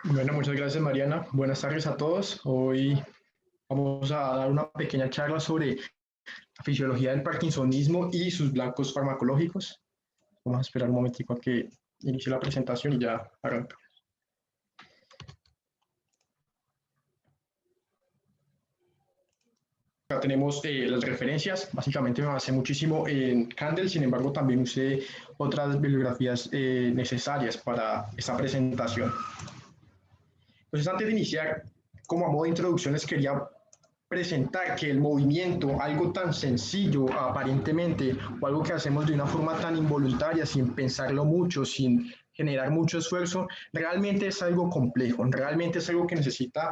Bueno, muchas gracias Mariana. Buenas tardes a todos. Hoy vamos a dar una pequeña charla sobre la fisiología del parkinsonismo y sus blancos farmacológicos. Vamos a esperar un momentico a que inicie la presentación y ya arranca. Acá tenemos las referencias. Básicamente me basé muchísimo en Candle, sin embargo también usé otras bibliografías necesarias para esta presentación. Entonces, antes de iniciar, como a modo de introducción, les quería presentar que el movimiento, algo tan sencillo aparentemente, o algo que hacemos de una forma tan involuntaria, sin pensarlo mucho, sin generar mucho esfuerzo, realmente es algo complejo, realmente es algo que necesita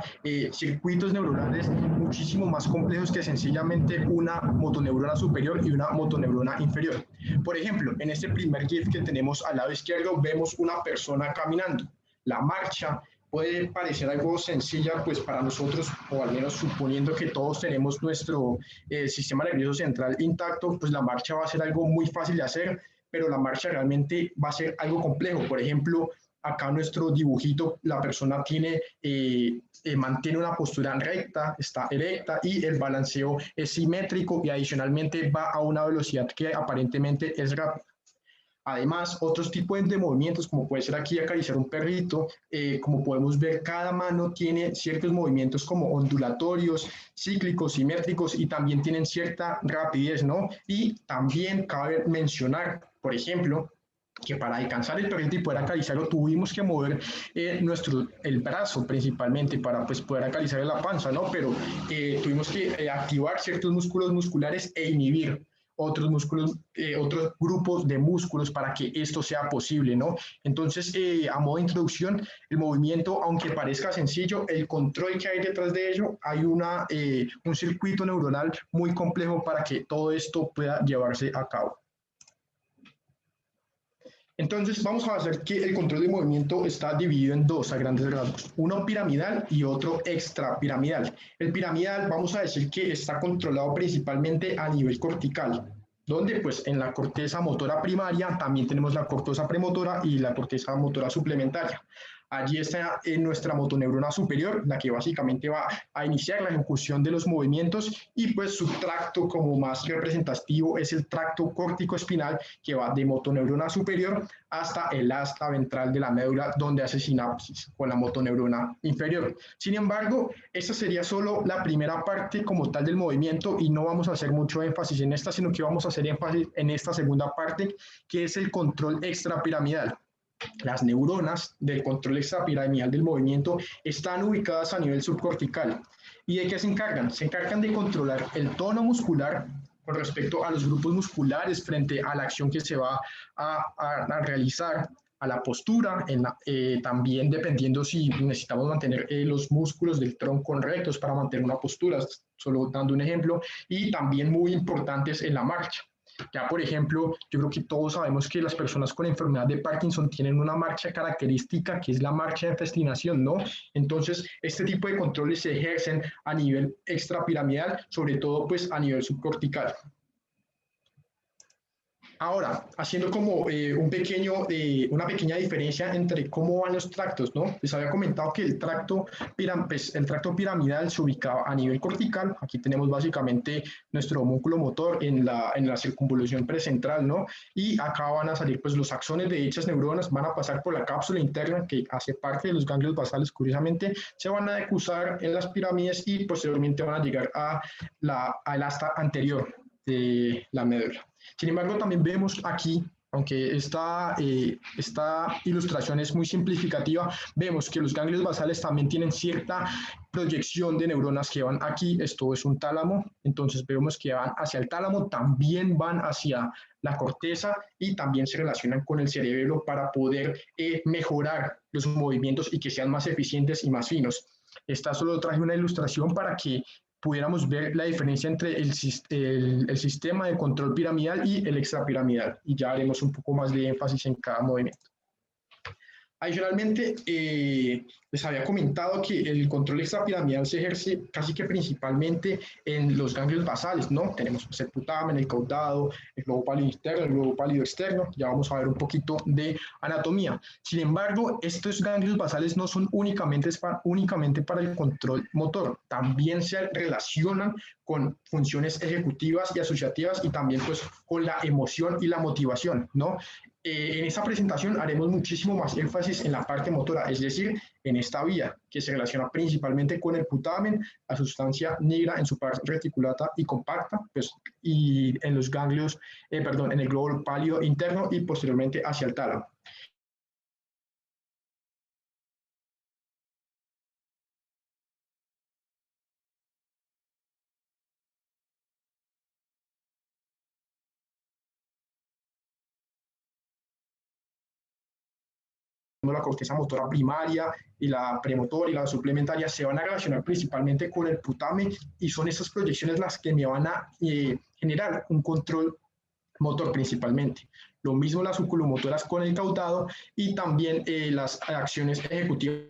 circuitos neuronales muchísimo más complejos que sencillamente una motoneurona superior y una motoneurona inferior. Por ejemplo, en este primer GIF que tenemos al lado izquierdo, vemos una persona caminando. La marcha puede parecer algo sencilla pues para nosotros, o al menos suponiendo que todos tenemos nuestro sistema nervioso central intacto, pues la marcha va a ser algo muy fácil de hacer, pero la marcha realmente va a ser algo complejo. Por ejemplo, acá nuestro dibujito, la persona mantiene una postura recta, está erecta y el balanceo es simétrico y adicionalmente va a una velocidad que aparentemente es rápida. Además, otros tipos de movimientos, como puede ser aquí acariciar un perrito, como podemos ver, cada mano tiene ciertos movimientos como ondulatorios, cíclicos, simétricos y también tienen cierta rapidez, ¿no? Y también cabe mencionar, por ejemplo, que para alcanzar el perrito y poder acariciarlo tuvimos que mover el brazo principalmente para pues, poder acariciar la panza, ¿no? Pero tuvimos que activar ciertos músculos musculares e inhibir otros músculos, otros grupos de músculos para que esto sea posible, ¿no? Entonces, a modo de introducción, el movimiento, aunque parezca sencillo, el control que hay detrás de ello, hay un circuito neuronal muy complejo para que todo esto pueda llevarse a cabo. Entonces vamos a hacer que el control de movimiento está dividido en dos a grandes rasgos, uno piramidal y otro extrapiramidal. El piramidal vamos a decir que está controlado principalmente a nivel cortical, donde pues en la corteza motora primaria también tenemos la corteza premotora y la corteza motora suplementaria. Allí está en nuestra motoneurona superior, la que básicamente va a iniciar la ejecución de los movimientos, y pues su tracto como más representativo es el tracto córtico-espinal, que va de motoneurona superior hasta el asta ventral de la médula, donde hace sinapsis con la motoneurona inferior. Sin embargo, esta sería solo la primera parte como tal del movimiento y no vamos a hacer mucho énfasis en esta, sino que vamos a hacer énfasis en esta segunda parte, que es el control extrapiramidal. Las neuronas del control extrapiramidal del movimiento están ubicadas a nivel subcortical. ¿Y de qué se encargan? Se encargan de controlar el tono muscular con respecto a los grupos musculares frente a la acción que se va a realizar, a la postura, también dependiendo si necesitamos mantener los músculos del tronco rectos para mantener una postura, solo dando un ejemplo, y también muy importantes en la marcha. Ya, por ejemplo, yo creo que todos sabemos que las personas con enfermedad de Parkinson tienen una marcha característica que es la marcha de festinación, ¿no? Entonces, este tipo de controles se ejercen a nivel extrapiramidal, sobre todo pues a nivel subcortical. Ahora, haciendo como una pequeña diferencia entre cómo van los tractos, ¿no? Les había comentado que el tracto piramidal se ubicaba a nivel cortical. Aquí tenemos básicamente nuestro músculo motor en la circunvolución precentral, ¿no? Y acá van a salir pues los axones de dichas neuronas, van a pasar por la cápsula interna que hace parte de los ganglios basales, curiosamente, se van a decusar en las pirámides y posteriormente van a llegar al asta anterior de la médula. Sin embargo, también vemos aquí, aunque esta ilustración es muy simplificativa, vemos que los ganglios basales también tienen cierta proyección de neuronas que van aquí. Esto es un tálamo, entonces vemos que van hacia el tálamo, también van hacia la corteza y también se relacionan con el cerebelo para poder mejorar los movimientos y que sean más eficientes y más finos. Esta solo traje una ilustración para que pudiéramos ver la diferencia entre el sistema de control piramidal y el extrapiramidal, y ya haremos un poco más de énfasis en cada movimiento. Adicionalmente, les había comentado que el control extrapiramidal se ejerce casi que principalmente en los ganglios basales, ¿no? Tenemos el putamen, el caudado, el globo pálido interno, el globo pálido externo. Ya vamos a ver un poquito de anatomía. Sin embargo, estos ganglios basales no son únicamente para el control motor, también se relacionan con funciones ejecutivas y asociativas y también pues con la emoción y la motivación, ¿no? En esta presentación haremos muchísimo más énfasis en la parte motora, es decir, en esta vía que se relaciona principalmente con el putamen, la sustancia negra en su parte reticulata y compacta, pues, y en los ganglios, perdón, en el globo pálido interno y posteriormente hacia el tálamo. La corteza motora primaria y la premotora y la suplementaria se van a relacionar principalmente con el putamen y son esas proyecciones las que me van a generar un control motor principalmente. Lo mismo las oculomotoras con el caudado y también las acciones ejecutivas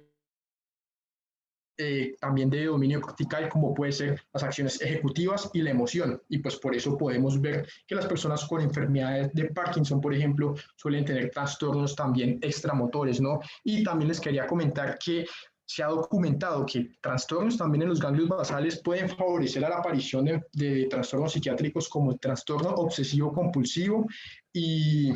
también de dominio cortical, como puede ser las acciones ejecutivas y la emoción. Y pues por eso podemos ver que las personas con enfermedades de Parkinson, por ejemplo, suelen tener trastornos también extramotores, ¿no? Y también les quería comentar que se ha documentado que trastornos también en los ganglios basales pueden favorecer a la aparición de trastornos psiquiátricos como el trastorno obsesivo compulsivo y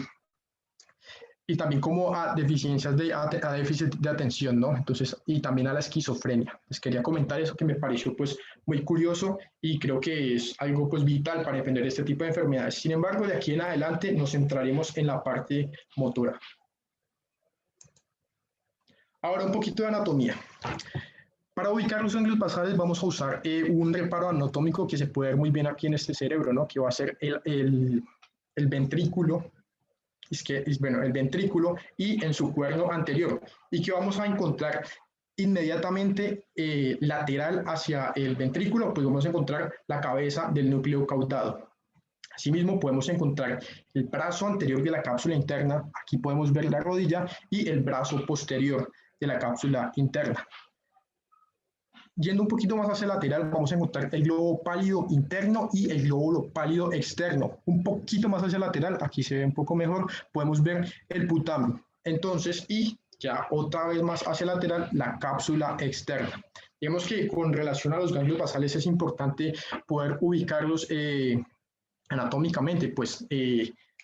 también como a deficiencias a déficit de atención, ¿no? Entonces, y también a la esquizofrenia. Les quería comentar eso que me pareció pues muy curioso y creo que es algo pues vital para defender este tipo de enfermedades. Sin embargo, de aquí en adelante nos centraremos en la parte motora. Ahora un poquito de anatomía. Para ubicar los ganglios basales vamos a usar un reparo anatómico que se puede ver muy bien aquí en este cerebro, ¿no? Que va a ser el ventrículo bueno, el ventrículo y en su cuerno anterior, y que vamos a encontrar inmediatamente lateral hacia el ventrículo, pues vamos a encontrar la cabeza del núcleo caudado. Asimismo, podemos encontrar el brazo anterior de la cápsula interna, aquí podemos ver la rodilla, y el brazo posterior de la cápsula interna. Yendo un poquito más hacia el lateral, vamos a encontrar el globo pálido interno y el globo pálido externo. Un poquito más hacia el lateral, aquí se ve un poco mejor, podemos ver el putamen. Entonces, y ya otra vez más hacia el lateral, la cápsula externa. Digamos que con relación a los ganglios basales es importante poder ubicarlos anatómicamente, pues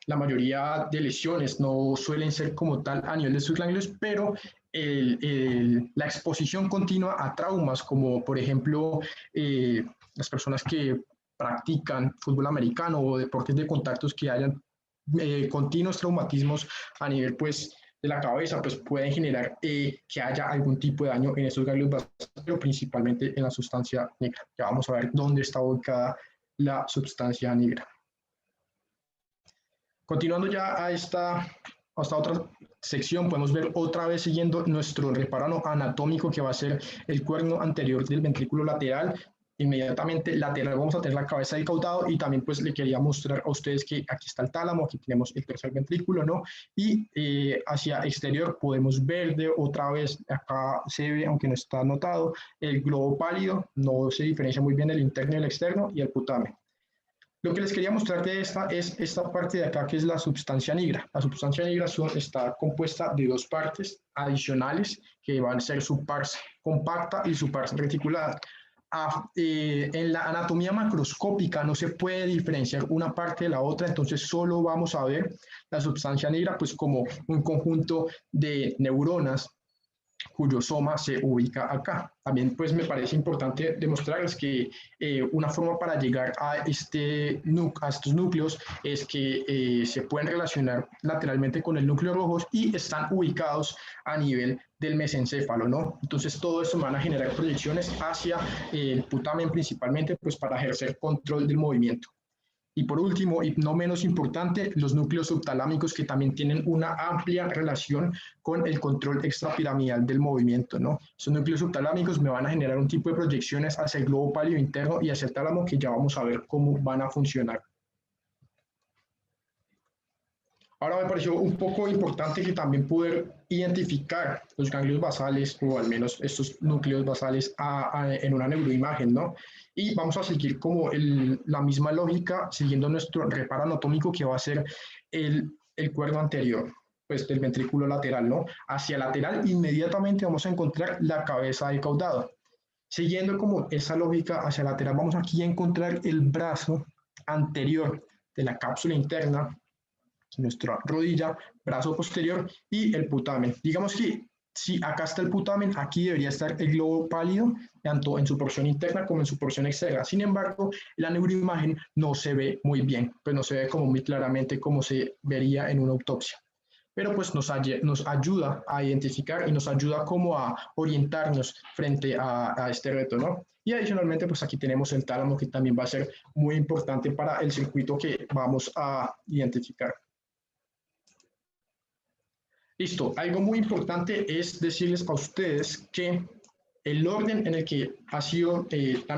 la mayoría de lesiones no suelen ser como tal a nivel de sus ganglios, pero la exposición continua a traumas, como por ejemplo las personas que practican fútbol americano o deportes de contactos que hayan continuos traumatismos a nivel pues de la cabeza, pues pueden generar que haya algún tipo de daño en esos ganglios basales, pero principalmente en la sustancia negra. Ya vamos a ver dónde está ubicada la sustancia negra. Continuando ya a esta otra sección, podemos ver otra vez siguiendo nuestro reparo anatómico que va a ser el cuerno anterior del ventrículo lateral. Inmediatamente lateral vamos a tener la cabeza del caudado y también pues le quería mostrar a ustedes que aquí está el tálamo, aquí tenemos el tercer ventrículo, ¿no? Y hacia exterior podemos ver de otra vez, acá se ve, aunque no está anotado, el globo pálido, no se diferencia muy bien el interno y el externo, y el putamen. Lo que les quería mostrar de esta es esta parte de acá que es la sustancia negra. La sustancia negra está compuesta de dos partes adicionales que van a ser su pars compacta y su pars reticulada. En la anatomía macroscópica no se puede diferenciar una parte de la otra, entonces solo vamos a ver la sustancia negra pues como un conjunto de neuronas cuyo soma se ubica acá. También pues me parece importante demostrarles que una forma para llegar a estos núcleos es que se pueden relacionar lateralmente con el núcleo rojo y están ubicados a nivel del mesencéfalo, ¿no? Entonces todo esto van a generar proyecciones hacia el putamen principalmente pues para ejercer control del movimiento. Y por último, y no menos importante, los núcleos subtalámicos que también tienen una amplia relación con el control extrapiramidal del movimiento, ¿no? Esos núcleos subtalámicos me van a generar un tipo de proyecciones hacia el globo pálido interno y hacia el tálamo que ya vamos a ver cómo van a funcionar. Ahora me pareció un poco importante que también poder identificar los ganglios basales o al menos estos núcleos basales en una neuroimagen, ¿no? Y vamos a seguir como la misma lógica siguiendo nuestro reparo anatómico que va a ser el cuerno anterior, pues del ventrículo lateral, ¿no? Hacia lateral inmediatamente vamos a encontrar la cabeza del caudado. Siguiendo como esa lógica hacia lateral, vamos aquí a encontrar el brazo anterior de la cápsula interna, nuestra rodilla, brazo posterior y el putamen. Digamos que si acá está el putamen, aquí debería estar el globo pálido, tanto en su porción interna como en su porción externa. Sin embargo, la neuroimagen no se ve muy bien, pues no se ve como muy claramente como se vería en una autopsia. Pero pues nos ayuda a identificar y nos ayuda como a orientarnos frente a este reto, ¿no? Y adicionalmente, pues aquí tenemos el tálamo que también va a ser muy importante para el circuito que vamos a identificar. Listo, algo muy importante es decirles a ustedes que el orden en el que ha sido la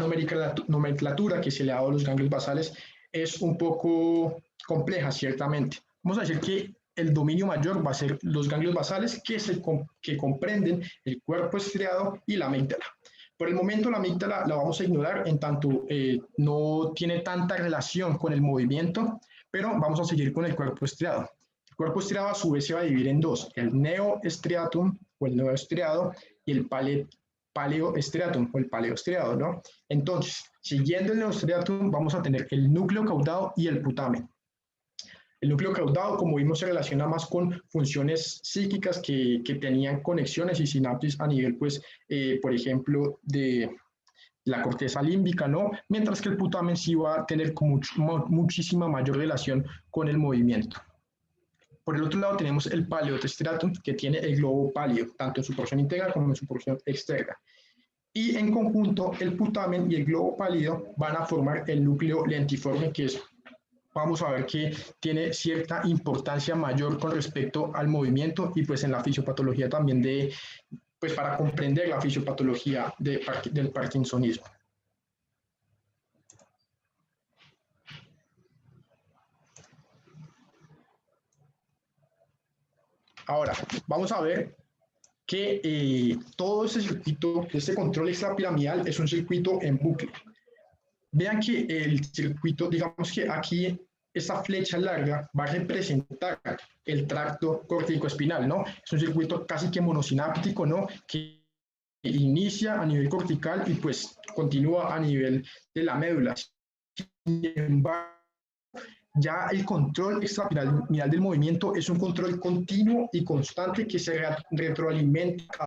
nomenclatura que se le ha dado a los ganglios basales es un poco compleja, ciertamente. Vamos a decir que el dominio mayor va a ser los ganglios basales que comprenden el cuerpo estriado y la amígdala. Por el momento la amígdala la vamos a ignorar en tanto no tiene tanta relación con el movimiento, pero vamos a seguir con el cuerpo estriado. El cuerpo estriado a su vez se va a dividir en dos, el neoestriatum o el neoestriado y el paleoestriatum o el paleoestriado, ¿no? Entonces, siguiendo el neoestriatum vamos a tener el núcleo caudado y el putamen. El núcleo caudado, como vimos, se relaciona más con funciones psíquicas que tenían conexiones y sinapsis a nivel, pues, por ejemplo, de la corteza límbica, ¿no? Mientras que el putamen sí va a tener muchísima mayor relación con el movimiento. Por el otro lado tenemos el paleoestriatum, que tiene el globo pálido, tanto en su porción interna como en su porción externa. Y en conjunto, el putamen y el globo pálido van a formar el núcleo lentiforme, que es, vamos a ver que tiene cierta importancia mayor con respecto al movimiento y pues en la fisiopatología también pues para comprender la fisiopatología del parkinsonismo. Ahora, vamos a ver que todo este circuito, este control extrapiramidal es un circuito en bucle. Vean que el circuito, digamos que aquí esta flecha larga va a representar el tracto corticoespinal, ¿no? Es un circuito casi que monosináptico, ¿no? Que inicia a nivel cortical y pues continúa a nivel de la médula. Sin embargo, ya el control extrapiramidal del movimiento es un control continuo y constante que se retroalimenta.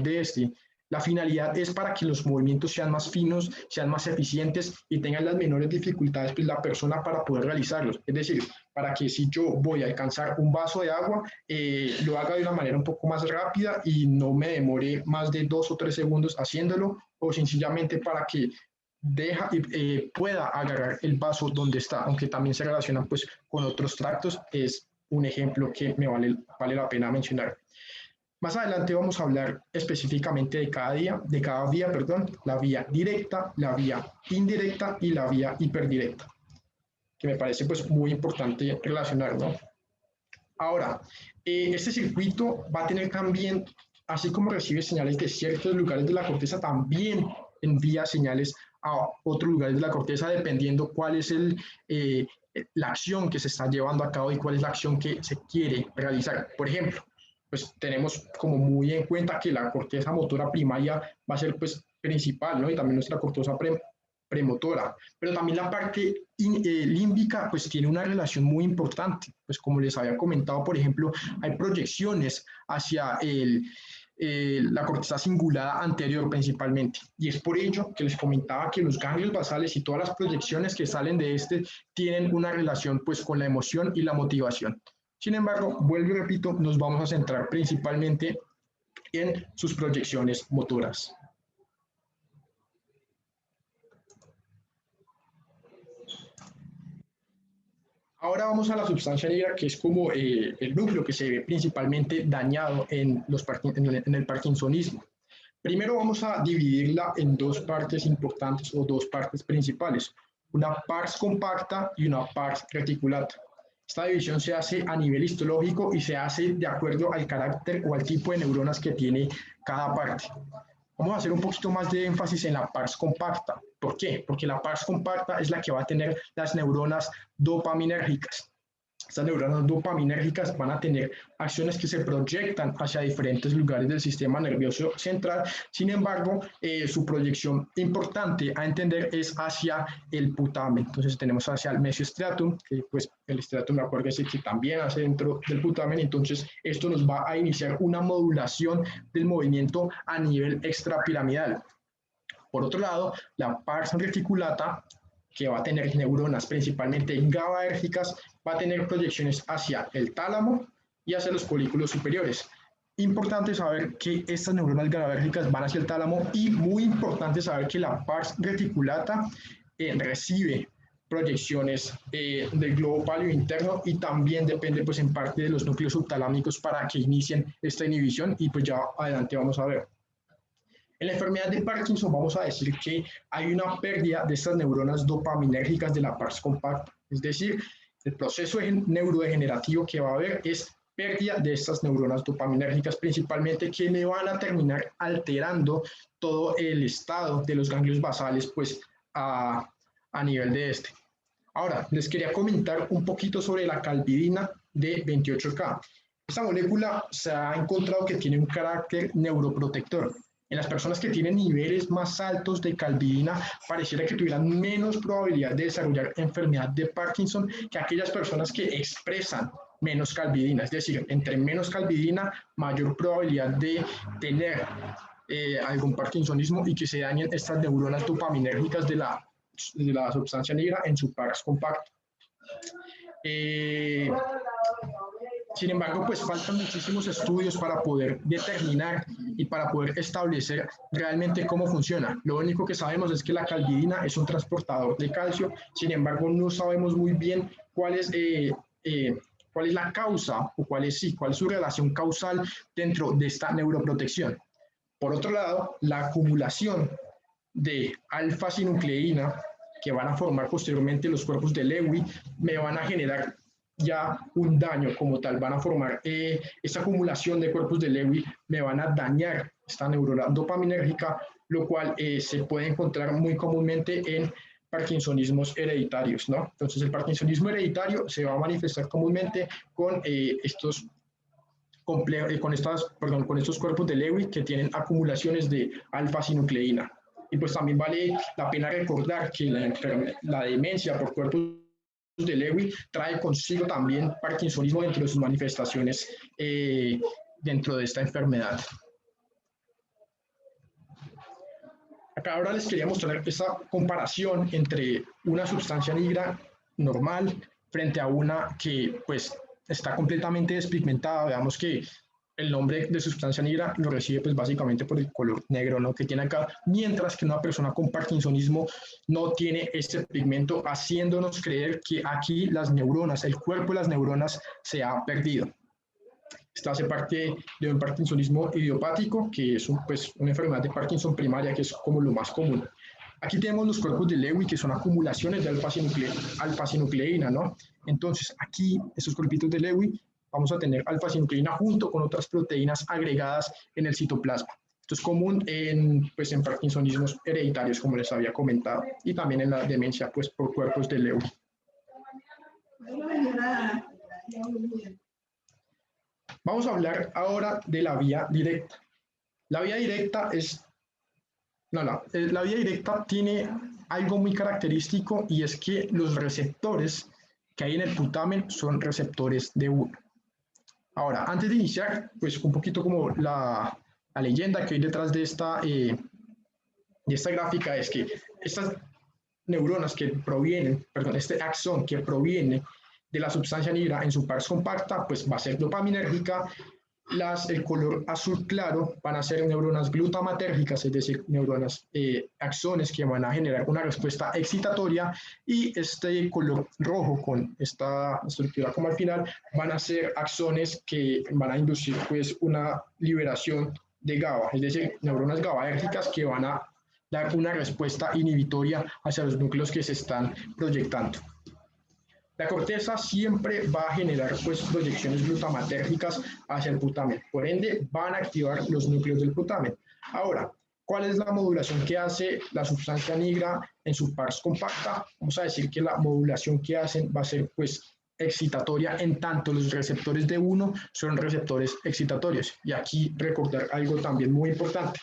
De este. La finalidad es para que los movimientos sean más finos, sean más eficientes y tengan las menores dificultades pues, la persona para poder realizarlos. Es decir, para que si yo voy a alcanzar un vaso de agua, lo haga de una manera un poco más rápida y no me demore más de 2 o 3 segundos haciéndolo, o sencillamente para que pueda agarrar el vaso donde está, aunque también se relaciona pues, con otros tractos. Es un ejemplo que me vale la pena mencionar. Más adelante vamos a hablar específicamente de cada vía, perdón, la vía directa, la vía indirecta y la vía hiperdirecta, que me parece pues muy importante relacionar, ¿no? Ahora, este circuito va a tener también, así como recibe señales de ciertos lugares de la corteza, también envía señales a otros lugares de la corteza dependiendo cuál es la acción que se está llevando a cabo y cuál es la acción que se quiere realizar. Por ejemplo, pues tenemos como muy en cuenta que la corteza motora primaria va a ser pues principal, ¿no? Y también nuestra corteza premotora, pero también la parte límbica pues tiene una relación muy importante, pues como les había comentado, por ejemplo, hay proyecciones hacia la corteza cingulada anterior principalmente, y es por ello que les comentaba que los ganglios basales y todas las proyecciones que salen de este tienen una relación pues con la emoción y la motivación. Sin embargo, vuelvo y repito, nos vamos a centrar principalmente en sus proyecciones motoras. Ahora vamos a la sustancia negra, que es como el núcleo que se ve principalmente dañado en el parkinsonismo. Primero vamos a dividirla en dos partes importantes o dos partes principales, una pars compacta y una pars reticulata. Esta división se hace a nivel histológico y se hace de acuerdo al carácter o al tipo de neuronas que tiene cada parte. Vamos a hacer un poquito más de énfasis en la pars compacta. ¿Por qué? Porque la pars compacta es la que va a tener las neuronas dopaminérgicas. Estas neuronas dopaminérgicas van a tener acciones que se proyectan hacia diferentes lugares del sistema nervioso central. Sin embargo, su proyección importante a entender es hacia el putamen. Entonces tenemos hacia el mesiostriatum, que pues el striatum, me acuerdo, es el que también hace dentro del putamen. Entonces esto nos va a iniciar una modulación del movimiento a nivel extrapiramidal. Por otro lado, la pars reticulata, que va a tener neuronas principalmente GABAérgicas, va a tener proyecciones hacia el tálamo y hacia los folículos superiores. Importante saber que estas neuronas GABAérgicas van hacia el tálamo y muy importante saber que la pars reticulata recibe proyecciones del globo páleo interno y también depende pues en parte de los núcleos subtalámicos para que inicien esta inhibición y pues ya adelante vamos a ver. En la enfermedad de Parkinson vamos a decir que hay una pérdida de estas neuronas dopaminérgicas de la pars compacta, es decir, el proceso neurodegenerativo que va a haber es pérdida de estas neuronas dopaminérgicas principalmente que me van a terminar alterando todo el estado de los ganglios basales pues a nivel de este. Ahora, les quería comentar un poquito sobre la calvidina de 28K. Esta molécula se ha encontrado que tiene un carácter neuroprotector. En las personas que tienen niveles más altos de calvidina, pareciera que tuvieran menos probabilidad de desarrollar enfermedad de Parkinson que aquellas personas que expresan menos calvidina. Es decir, entre menos calvidina, mayor probabilidad de tener algún parkinsonismo y que se dañen estas neuronas dopaminérgicas de la sustancia negra en su pars compacto. Sin embargo, pues faltan muchísimos estudios para poder determinar y para poder establecer realmente cómo funciona. Lo único que sabemos es que la calvidina es un transportador de calcio, sin embargo, no sabemos muy bien cuál es la causa o cuál es su relación causal dentro de esta neuroprotección. Por otro lado, la acumulación de alfa-sinucleína que van a formar posteriormente los cuerpos de Lewy me van a generar ya un daño como tal, van a formar esta acumulación de cuerpos de Lewy, me van a dañar esta neurona dopaminérgica, lo cual se puede encontrar muy comúnmente en parkinsonismos hereditarios, ¿no? Entonces el parkinsonismo hereditario se va a manifestar comúnmente con estos cuerpos de Lewy que tienen acumulaciones de alfa-sinucleína. Y pues también vale la pena recordar que la demencia por cuerpos de Lewy trae consigo también parkinsonismo dentro de sus manifestaciones dentro de esta enfermedad. Acá ahora les quería mostrar esa comparación entre una sustancia negra normal frente a una que pues está completamente despigmentada. Veamos que el nombre de sustancia negra lo recibe pues básicamente por el color negro, ¿no?, que tiene acá, mientras que una persona con parkinsonismo no tiene este pigmento, haciéndonos creer que aquí las neuronas, el cuerpo de las neuronas se ha perdido. Esta hace parte de un parkinsonismo idiopático, que es una enfermedad de Parkinson primaria, que es como lo más común. Aquí tenemos los cuerpos de Lewy, que son acumulaciones de alfa-sinucleína, ¿no? Entonces, aquí, estos cuerpitos de Lewy, vamos a tener alfa-sinucleína junto con otras proteínas agregadas en el citoplasma. Esto es común en parkinsonismos hereditarios, como les había comentado, y también en la demencia pues, por cuerpos de Lewy. Vamos a hablar ahora de la vía directa. La vía directa la vía directa tiene algo muy característico y es que los receptores que hay en el putamen son receptores de 1. Ahora, antes de iniciar, pues un poquito como la leyenda que hay detrás de esta gráfica es que estas neuronas que provienen, este axón que proviene de la sustancia negra en su pars compacta, pues va a ser dopaminérgica, El color azul claro van a ser neuronas glutamatérgicas, es decir, neuronas axones que van a generar una respuesta excitatoria, y este color rojo con esta estructura como al final van a ser axones que van a inducir pues una liberación de GABA, es decir, neuronas GABAérgicas que van a dar una respuesta inhibitoria hacia los núcleos que se están proyectando. La corteza siempre va a generar pues, proyecciones glutamatérgicas hacia el putamen. Por ende, van a activar los núcleos del putamen. Ahora, ¿cuál es la modulación que hace la sustancia negra en su pars compacta? Vamos a decir que la modulación que hacen va a ser pues, excitatoria, en tanto los receptores de uno son receptores excitatorios. Y aquí recordar algo también muy importante.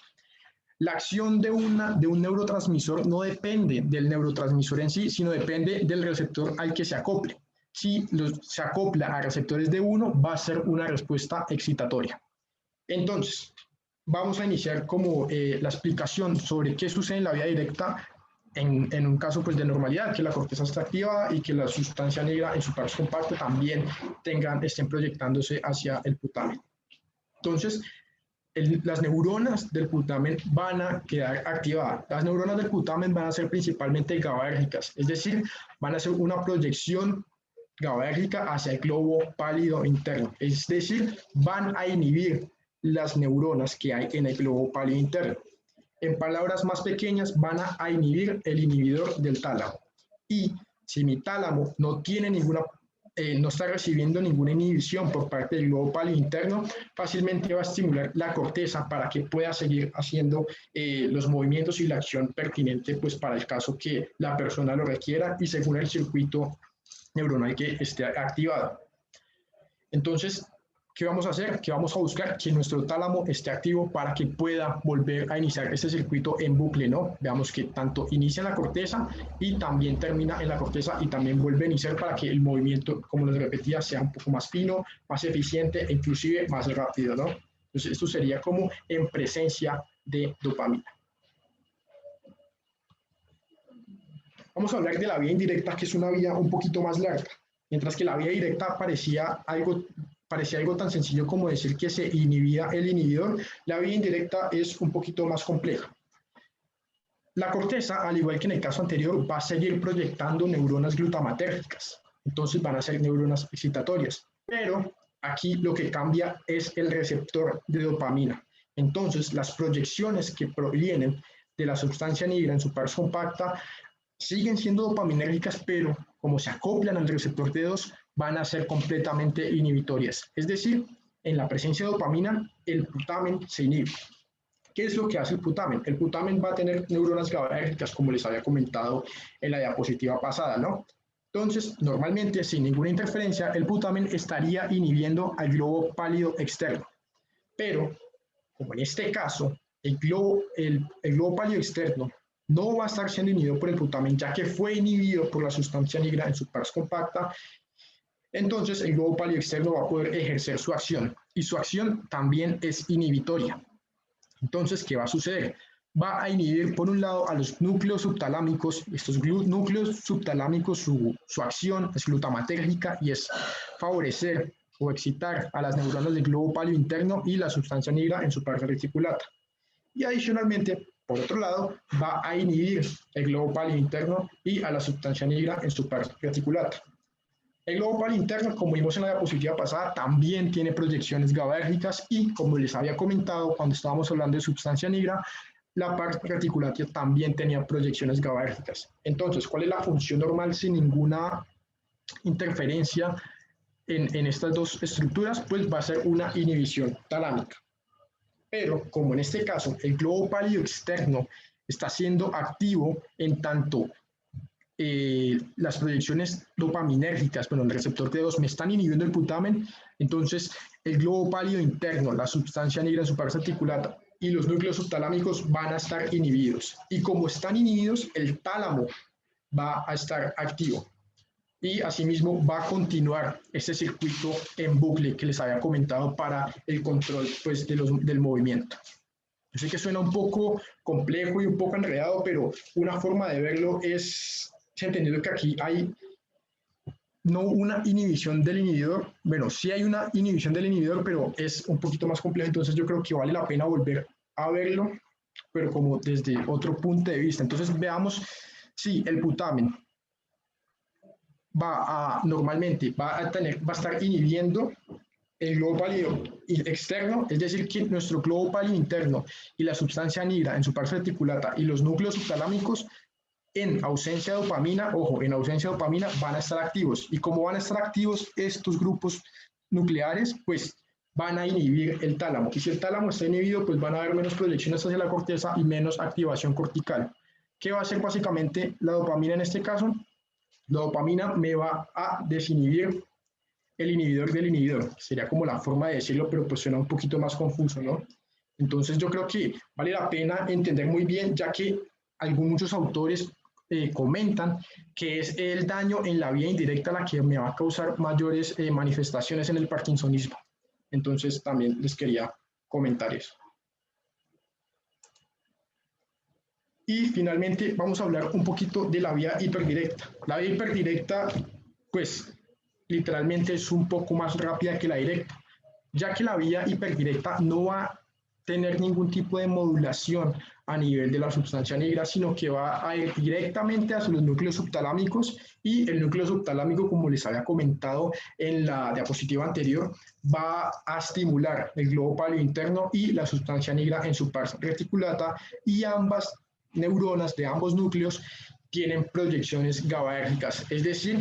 La acción de un neurotransmisor no depende del neurotransmisor en sí, sino depende del receptor al que se acople. Si se acopla a receptores de uno, va a ser una respuesta excitatoria. Entonces, vamos a iniciar como la explicación sobre qué sucede en la vía directa en un caso pues, de normalidad, que la corteza está activada y que la sustancia negra en su pars compacto también estén proyectándose hacia el putamen. Entonces, las neuronas del putamen van a quedar activadas. Las neuronas del putamen van a ser principalmente GABAérgicas, es decir, van a hacer una proyección GABAérgica hacia el globo pálido interno, es decir, van a inhibir las neuronas que hay en el globo pálido interno. En palabras más pequeñas, van a inhibir el inhibidor del tálamo. Y si mi tálamo no tiene no está recibiendo ninguna inhibición por parte del globo pálido interno, fácilmente va a estimular la corteza para que pueda seguir haciendo los movimientos y la acción pertinente pues, para el caso que la persona lo requiera y según el circuito neuronal que esté activado. Entonces, ¿qué vamos a hacer? Que vamos a buscar que nuestro tálamo esté activo para que pueda volver a iniciar este circuito en bucle, ¿no? Veamos que tanto inicia en la corteza y también termina en la corteza y también vuelve a iniciar para que el movimiento, como les repetía, sea un poco más fino, más eficiente e inclusive más rápido, ¿no? Entonces, esto sería como en presencia de dopamina. Vamos a hablar de la vía indirecta, que es una vía un poquito más larga. Mientras que la vía directa parecía algo tan sencillo como decir que se inhibía el inhibidor, la vía indirecta es un poquito más compleja. La corteza, al igual que en el caso anterior, va a seguir proyectando neuronas glutamatérgicas, entonces van a ser neuronas excitatorias, pero aquí lo que cambia es el receptor de dopamina. Entonces, las proyecciones que provienen de la sustancia negra en su pars compacta siguen siendo dopaminérgicas, pero como se acoplan al receptor T2, van a ser completamente inhibitorias. Es decir, en la presencia de dopamina, el putamen se inhibe. ¿Qué es lo que hace el putamen? El putamen va a tener neuronas GABAérgicas, como les había comentado en la diapositiva pasada, ¿no? Entonces, normalmente, sin ninguna interferencia, el putamen estaría inhibiendo al globo pálido externo. Pero, como en este caso, el globo pálido externo no va a estar siendo inhibido por el putamen, ya que fue inhibido por la sustancia negra en su pars compacta, entonces el globo pálido externo va a poder ejercer su acción, y su acción también es inhibitoria. Entonces, ¿qué va a suceder? Va a inhibir, por un lado, a los núcleos subtalámicos. Estos núcleos subtalámicos, su acción es glutamatérgica y es favorecer o excitar a las neuronas del globo pálido interno y la sustancia negra en su parte reticulata. Y adicionalmente, por otro lado, va a inhibir el globo pálido interno y a la sustancia negra en su parte reticulata. El globo pálido interno, como vimos en la diapositiva pasada, también tiene proyecciones GABAérgicas y, como les había comentado cuando estábamos hablando de sustancia negra, la parte reticulata también tenía proyecciones GABAérgicas. Entonces, ¿cuál es la función normal sin ninguna interferencia en estas dos estructuras? Pues va a ser una inhibición talámica. Pero, como en este caso el globo pálido externo está siendo activo en tanto las proyecciones dopaminérgicas, bueno, el receptor T2 me están inhibiendo el putamen, entonces el globo pálido interno, la sustancia negra en su parte articulata y los núcleos subtalámicos van a estar inhibidos. Y como están inhibidos, el tálamo va a estar activo. Y asimismo va a continuar este circuito en bucle que les había comentado para el control pues, del movimiento. Yo sé que suena un poco complejo y un poco enredado, pero una forma de verlo es entendiendo que aquí hay no una inhibición del inhibidor. Bueno, sí hay una inhibición del inhibidor, pero es un poquito más complejo, entonces yo creo que vale la pena volver a verlo, pero como desde otro punto de vista. Entonces veamos si el putamen normalmente va a estar inhibiendo el globo pálido externo, es decir, que nuestro globo pálido interno y la sustancia negra en su parte reticulata y los núcleos subtalámicos en ausencia de dopamina, ojo, en ausencia de dopamina van a estar activos. ¿Y cómo van a estar activos estos grupos nucleares? Pues van a inhibir el tálamo. Y si el tálamo está inhibido, pues van a haber menos proyecciones hacia la corteza y menos activación cortical. ¿Qué va a hacer básicamente la dopamina en este caso? La dopamina me va a desinhibir el inhibidor del inhibidor. Sería como la forma de decirlo, pero pues suena un poquito más confuso, ¿no? Entonces yo creo que vale la pena entender muy bien, ya que muchos autores comentan que es el daño en la vía indirecta la que me va a causar mayores manifestaciones en el parkinsonismo. Entonces también les quería comentar eso. Y finalmente vamos a hablar un poquito de la vía hiperdirecta. La vía hiperdirecta, pues literalmente es un poco más rápida que la directa, ya que la vía hiperdirecta no va a tener ningún tipo de modulación a nivel de la sustancia negra, sino que va a ir directamente hacia los núcleos subtalámicos y el núcleo subtalámico, como les había comentado en la diapositiva anterior, va a estimular el globo pálido interno y la sustancia negra en su parte reticulata y ambas neuronas de ambos núcleos tienen proyecciones GABAérgicas, es decir,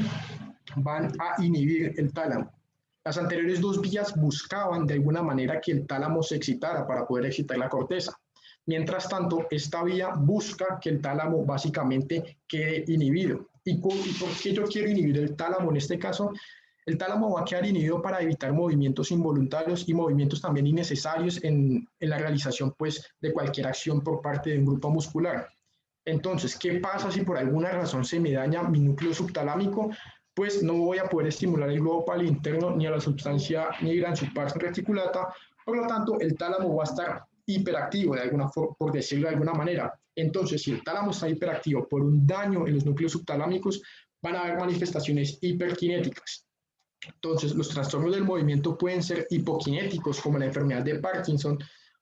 van a inhibir el tálamo. Las anteriores dos vías buscaban de alguna manera que el tálamo se excitara para poder excitar la corteza. Mientras tanto, esta vía busca que el tálamo básicamente quede inhibido. ¿Y por qué yo quiero inhibir el tálamo en este caso? El tálamo va a quedar inhibido para evitar movimientos involuntarios y movimientos también innecesarios en la realización pues, de cualquier acción por parte de un grupo muscular. Entonces, ¿qué pasa si por alguna razón se me daña mi núcleo subtalámico? Pues no voy a poder estimular el globo pálido interno ni a la sustancia negra en su parte reticulata, por lo tanto el tálamo va a estar hiperactivo de alguna forma, por decirlo de alguna manera. Entonces, si el tálamo está hiperactivo por un daño en los núcleos subtalámicos, van a haber manifestaciones hiperkinéticas. Entonces, los trastornos del movimiento pueden ser hipokinéticos, como la enfermedad de Parkinson,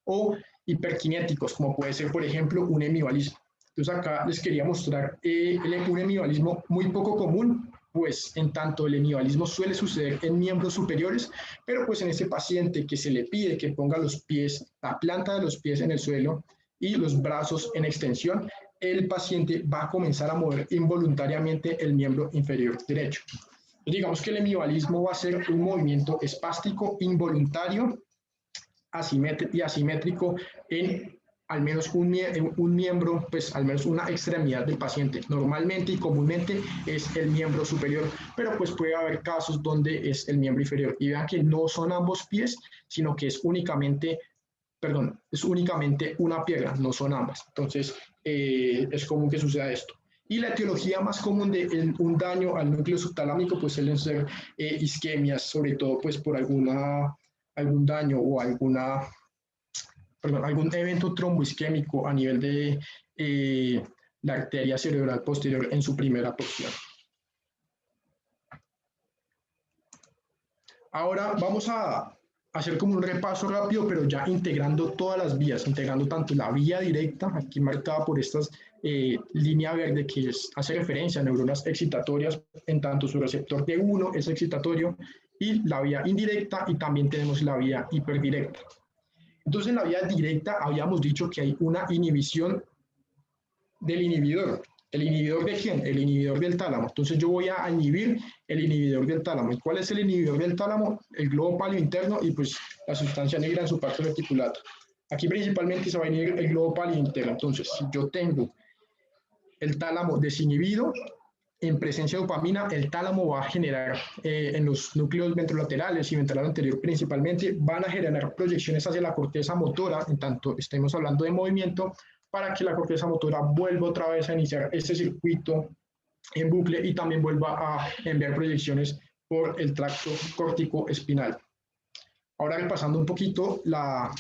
o hiperkinéticos, como puede ser, por ejemplo, un hemivalismo. Entonces, acá les quería mostrar un hemivalismo muy poco común, pues en tanto el hemivalismo suele suceder en miembros superiores, pero pues en este paciente que se le pide que ponga los pies, la planta de los pies en el suelo y los brazos en extensión, el paciente va a comenzar a mover involuntariamente el miembro inferior derecho. Digamos que el hemivalismo va a ser un movimiento espástico, involuntario y asimétrico en al menos un miembro, pues al menos una extremidad del paciente. Normalmente y comúnmente es el miembro superior, pero pues puede haber casos donde es el miembro inferior. Y vean que no son ambos pies, sino que es únicamente una pierna, no son ambas. Entonces, es común que suceda esto. Y la etiología más común de un daño al núcleo subtalámico pues suelen ser isquemias, sobre todo pues por algún daño o algún evento tromboisquémico a nivel de la arteria cerebral posterior en su primera porción. Ahora vamos a hacer como un repaso rápido, pero ya integrando todas las vías, integrando tanto la vía directa, aquí marcada por estas línea verde que hace referencia a neuronas excitatorias, en tanto su receptor T1 es excitatorio, y la vía indirecta, y también tenemos la vía hiperdirecta. Entonces, en la vía directa habíamos dicho que hay una inhibición del inhibidor. ¿El inhibidor de quién? El inhibidor del tálamo. Entonces, yo voy a inhibir el inhibidor del tálamo. ¿Y cuál es el inhibidor del tálamo? El globo pálido interno y pues la sustancia negra en su parte reticulata. Aquí principalmente se va a inhibir el globo pálido interno. Entonces, si yo tengo el tálamo desinhibido, en presencia de dopamina, el tálamo va a generar en los núcleos ventrolaterales y ventral anterior principalmente, van a generar proyecciones hacia la corteza motora, en tanto estemos hablando de movimiento, para que la corteza motora vuelva otra vez a iniciar este circuito en bucle y también vuelva a enviar proyecciones por el tracto córtico espinal. Ahora repasando un poquito la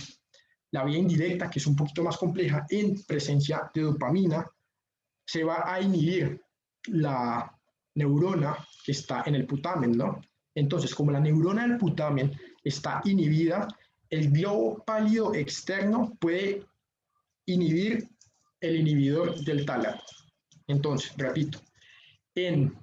vía indirecta, que es un poquito más compleja, en presencia de dopamina, se va a inhibir neurona que está en el putamen, ¿no? Entonces, como la neurona del putamen está inhibida, el globo pálido externo puede inhibir el inhibidor del tálamo. Entonces, repito, en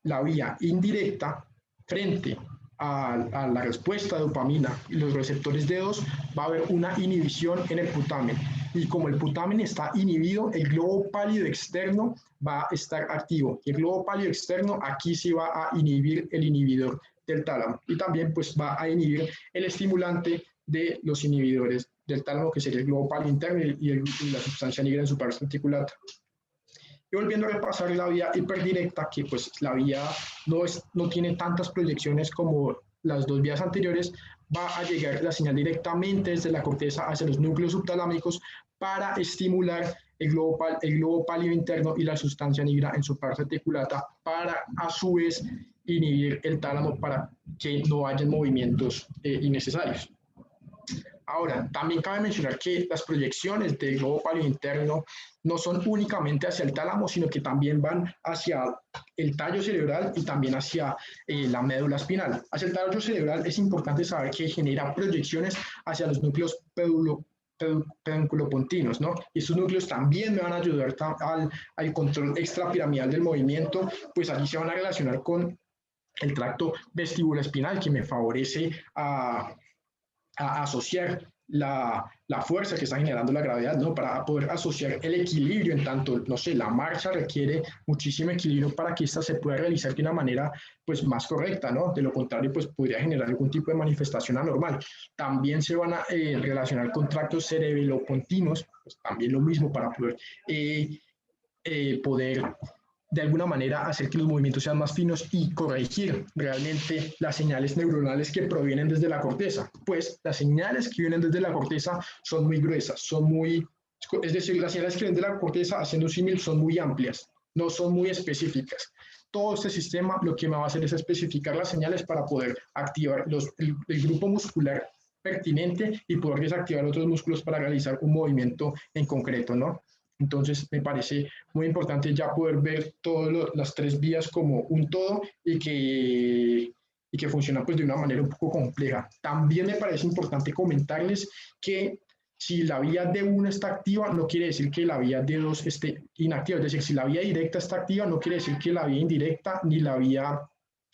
la vía indirecta, frente a la respuesta de dopamina y los receptores D2, va a haber una inhibición en el putamen. Y como el putamen está inhibido, el globo pálido externo va a estar activo. Y el globo pálido externo aquí sí va a inhibir el inhibidor del tálamo. Y también pues va a inhibir el estimulante de los inhibidores del tálamo, que sería el globo pálido interno y la sustancia negra en su parte articulata. Y volviendo a repasar la vía hiperdirecta, que pues la vía no tiene tantas proyecciones como las dos vías anteriores, va a llegar la señal directamente desde la corteza hacia los núcleos subtalámicos para estimular el globo pálido interno y la sustancia negra en su parte articulata, para a su vez inhibir el tálamo para que no haya movimientos innecesarios. Ahora, también cabe mencionar que las proyecciones del globo pálido interno no son únicamente hacia el tálamo, sino que también van hacia el tallo cerebral y también hacia la médula espinal. Hacia el tallo cerebral es importante saber que genera proyecciones hacia los núcleos pedunculopontinos, ¿no? Y estos núcleos también me van a ayudar al control extrapiramidal del movimiento, pues allí se van a relacionar con el tracto vestibuloespinal, que me favorece a asociar la fuerza que está generando la gravedad, ¿no? Para poder asociar el equilibrio, en tanto, no sé, la marcha requiere muchísimo equilibrio para que ésta se pueda realizar de una manera pues más correcta, ¿no? De lo contrario, pues podría generar algún tipo de manifestación anormal. También se van a relacionar con tractos cerebelopontinos, pues también lo mismo para poder de alguna manera hacer que los movimientos sean más finos y corregir realmente las señales neuronales que provienen desde la corteza. Pues las señales que vienen desde la corteza son muy gruesas, es decir, las señales que vienen de la corteza, haciendo un símil, son muy amplias, no son muy específicas. Todo este sistema lo que me va a hacer es especificar las señales para poder activar el grupo muscular pertinente y poder desactivar otros músculos para realizar un movimiento en concreto, ¿no? Entonces, me parece muy importante ya poder ver todas las tres vías como un todo y que funcionan pues de una manera un poco compleja. También me parece importante comentarles que si la vía D1 está activa, no quiere decir que la vía D2 esté inactiva. Es decir, si la vía directa está activa, no quiere decir que la vía indirecta ni la vía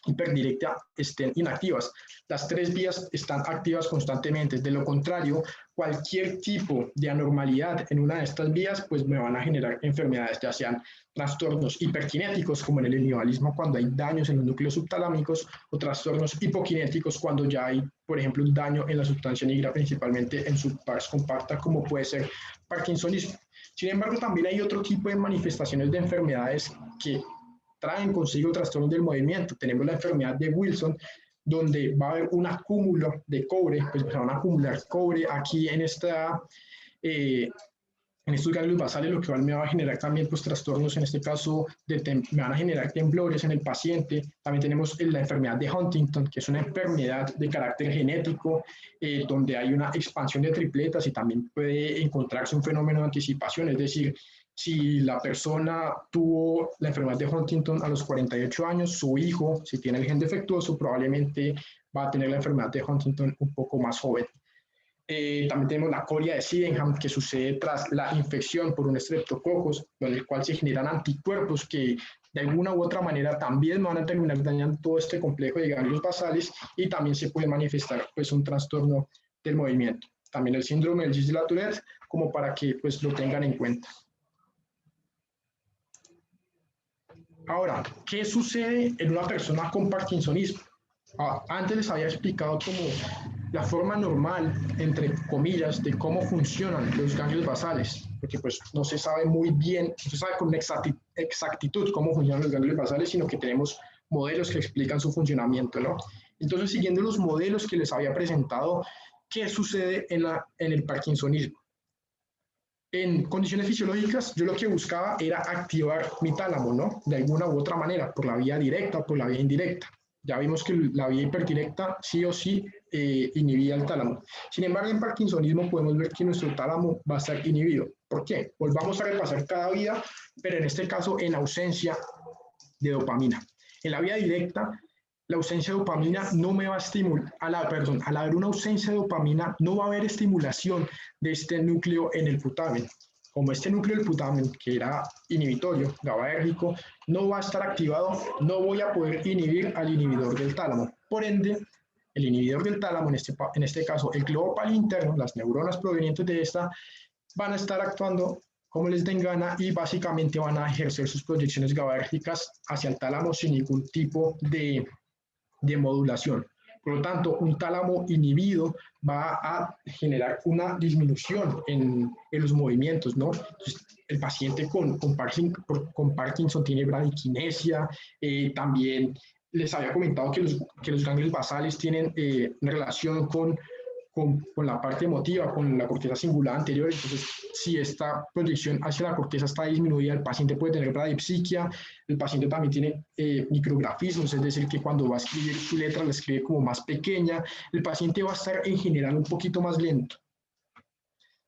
hiperdirecta estén inactivas. Las tres vías están activas constantemente. De lo contrario, cualquier tipo de anormalidad en una de estas vías pues me van a generar enfermedades, ya sean trastornos hiperkinéticos como en el hemivalismo cuando hay daños en los núcleos subtalámicos, o trastornos hipokinéticos cuando ya hay, por ejemplo, un daño en la sustancia negra, principalmente en su pars compacta, como puede ser parkinsonismo. Sin embargo, también hay otro tipo de manifestaciones de enfermedades que traen consigo trastornos del movimiento. Tenemos la enfermedad de Wilson, donde va a haber un acúmulo de cobre, pues se van a acumular cobre aquí en estos ganglios basales, lo que me va a generar también pues trastornos, en este caso me van a generar temblores en el paciente. También tenemos la enfermedad de Huntington, que es una enfermedad de carácter genético, donde hay una expansión de tripletas y también puede encontrarse un fenómeno de anticipación, es decir, si la persona tuvo la enfermedad de Huntington a los 48 años, su hijo, si tiene el gen defectuoso, probablemente va a tener la enfermedad de Huntington un poco más joven. También tenemos la coria de Sydenham, que sucede tras la infección por un estreptococos, en el cual se generan anticuerpos que de alguna u otra manera también van a terminar dañando todo este complejo de ganglios basales, y también se puede manifestar pues un trastorno del movimiento. También el síndrome del Gis-de-la-Tourette, como para que pues lo tengan en cuenta. Ahora, ¿qué sucede en una persona con parkinsonismo? Antes les había explicado como la forma normal, entre comillas, de cómo funcionan los ganglios basales, porque pues no se sabe muy bien, no se sabe con exactitud cómo funcionan los ganglios basales, sino que tenemos modelos que explican su funcionamiento, ¿no? Entonces, siguiendo los modelos que les había presentado, ¿qué sucede en el parkinsonismo? En condiciones fisiológicas, yo lo que buscaba era activar mi tálamo, ¿no? De alguna u otra manera, por la vía directa o por la vía indirecta. Ya vimos que la vía hiperdirecta sí o sí inhibía el tálamo. Sin embargo, en parkinsonismo podemos ver que nuestro tálamo va a estar inhibido. ¿Por qué? Volvamos a repasar cada vía, pero en este caso en ausencia de dopamina. En la vía directa, la ausencia de dopamina no me va a estimular, al haber una ausencia de dopamina, no va a haber estimulación de este núcleo en el putamen. Como este núcleo del putamen, que era inhibitorio, GABAérgico, no va a estar activado, no voy a poder inhibir al inhibidor del tálamo. Por ende, el inhibidor del tálamo, en este caso el globo palio interno, las neuronas provenientes de esta, van a estar actuando como les den gana y básicamente van a ejercer sus proyecciones GABAérgicas hacia el tálamo sin ningún tipo de modulación. Por lo tanto, un tálamo inhibido va a generar una disminución en los movimientos, ¿no? Entonces, el paciente con Parkinson tiene bradiquinesia, también les había comentado que los ganglios basales tienen una relación con la parte emotiva, con la corteza cingulada anterior. Entonces, si esta proyección hacia la corteza está disminuida, el paciente puede tener bradipsiquia, el paciente también tiene micrografismos, es decir, que cuando va a escribir su letra la escribe como más pequeña, el paciente va a estar en general un poquito más lento.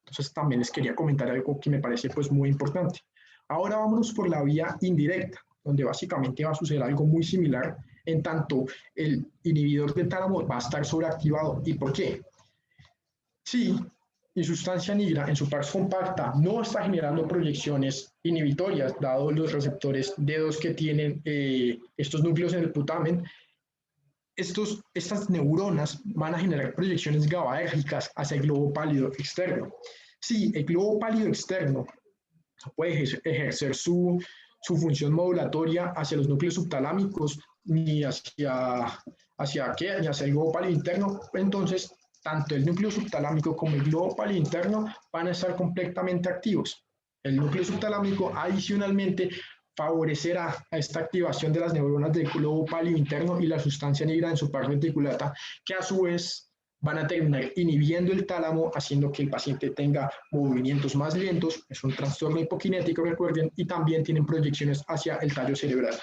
Entonces, también les quería comentar algo que me parece pues muy importante. Ahora vámonos por la vía indirecta, donde básicamente va a suceder algo muy similar, en tanto el inhibidor del tálamo va a estar sobreactivado. ¿Y por qué? Sí, y sustancia nigra en su par compacta no está generando proyecciones inhibitorias, dado los receptores D2 que tienen estos núcleos en el putamen. Estas neuronas van a generar proyecciones GABAérgicas hacia el globo pálido externo. Sí, el globo pálido externo puede ejercer su función modulatoria hacia los núcleos subtalámicos ni hacia el globo pálido interno. Entonces, tanto el núcleo subtalámico como el globo pálido interno van a estar completamente activos. El núcleo subtalámico adicionalmente favorecerá a esta activación de las neuronas del globo pálido interno y la sustancia negra en su par reticulata, que a su vez van a terminar inhibiendo el tálamo, haciendo que el paciente tenga movimientos más lentos. Es un trastorno hipokinético, recuerden, y también tienen proyecciones hacia el tallo cerebral.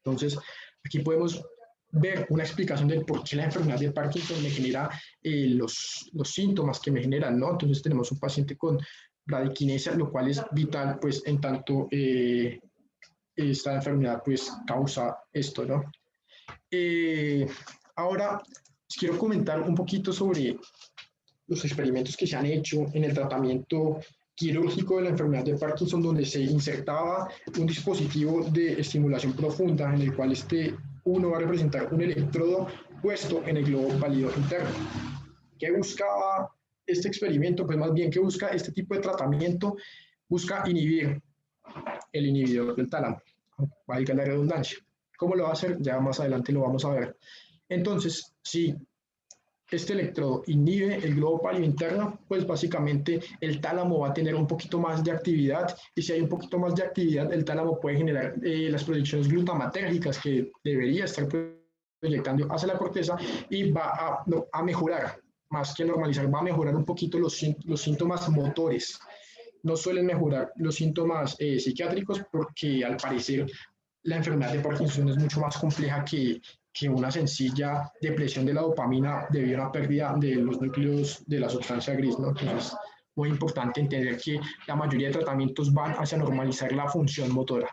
Entonces, aquí podemos ver una explicación de por qué la enfermedad de Parkinson me genera los síntomas que me generan, ¿no? Entonces tenemos un paciente con bradiquinesia, lo cual es vital, pues, en tanto esta enfermedad, pues, causa esto, ¿no? Ahora, les quiero comentar un poquito sobre los experimentos que se han hecho en el tratamiento quirúrgico de la enfermedad de Parkinson, donde se insertaba un dispositivo de estimulación profunda en el cual uno va a representar un electrodo puesto en el globo pálido interno. ¿Qué buscaba este experimento? Pues más bien que busca este tipo de tratamiento, busca inhibir el inhibidor del tálamo, valga la redundancia. ¿Cómo lo va a hacer? Ya más adelante lo vamos a ver. Entonces, si este electrodo inhibe el globo pálido interno, pues básicamente el tálamo va a tener un poquito más de actividad, y si hay un poquito más de actividad, el tálamo puede generar las proyecciones glutamatérgicas que debería estar proyectando hacia la corteza, y va a mejorar, más que normalizar, va a mejorar un poquito los síntomas motores. No suelen mejorar los síntomas psiquiátricos, porque al parecer la enfermedad de Parkinson es mucho más compleja que una sencilla depresión de la dopamina debido a una pérdida de los núcleos de la sustancia gris, ¿no? Entonces, muy importante entender que la mayoría de tratamientos van hacia normalizar la función motora.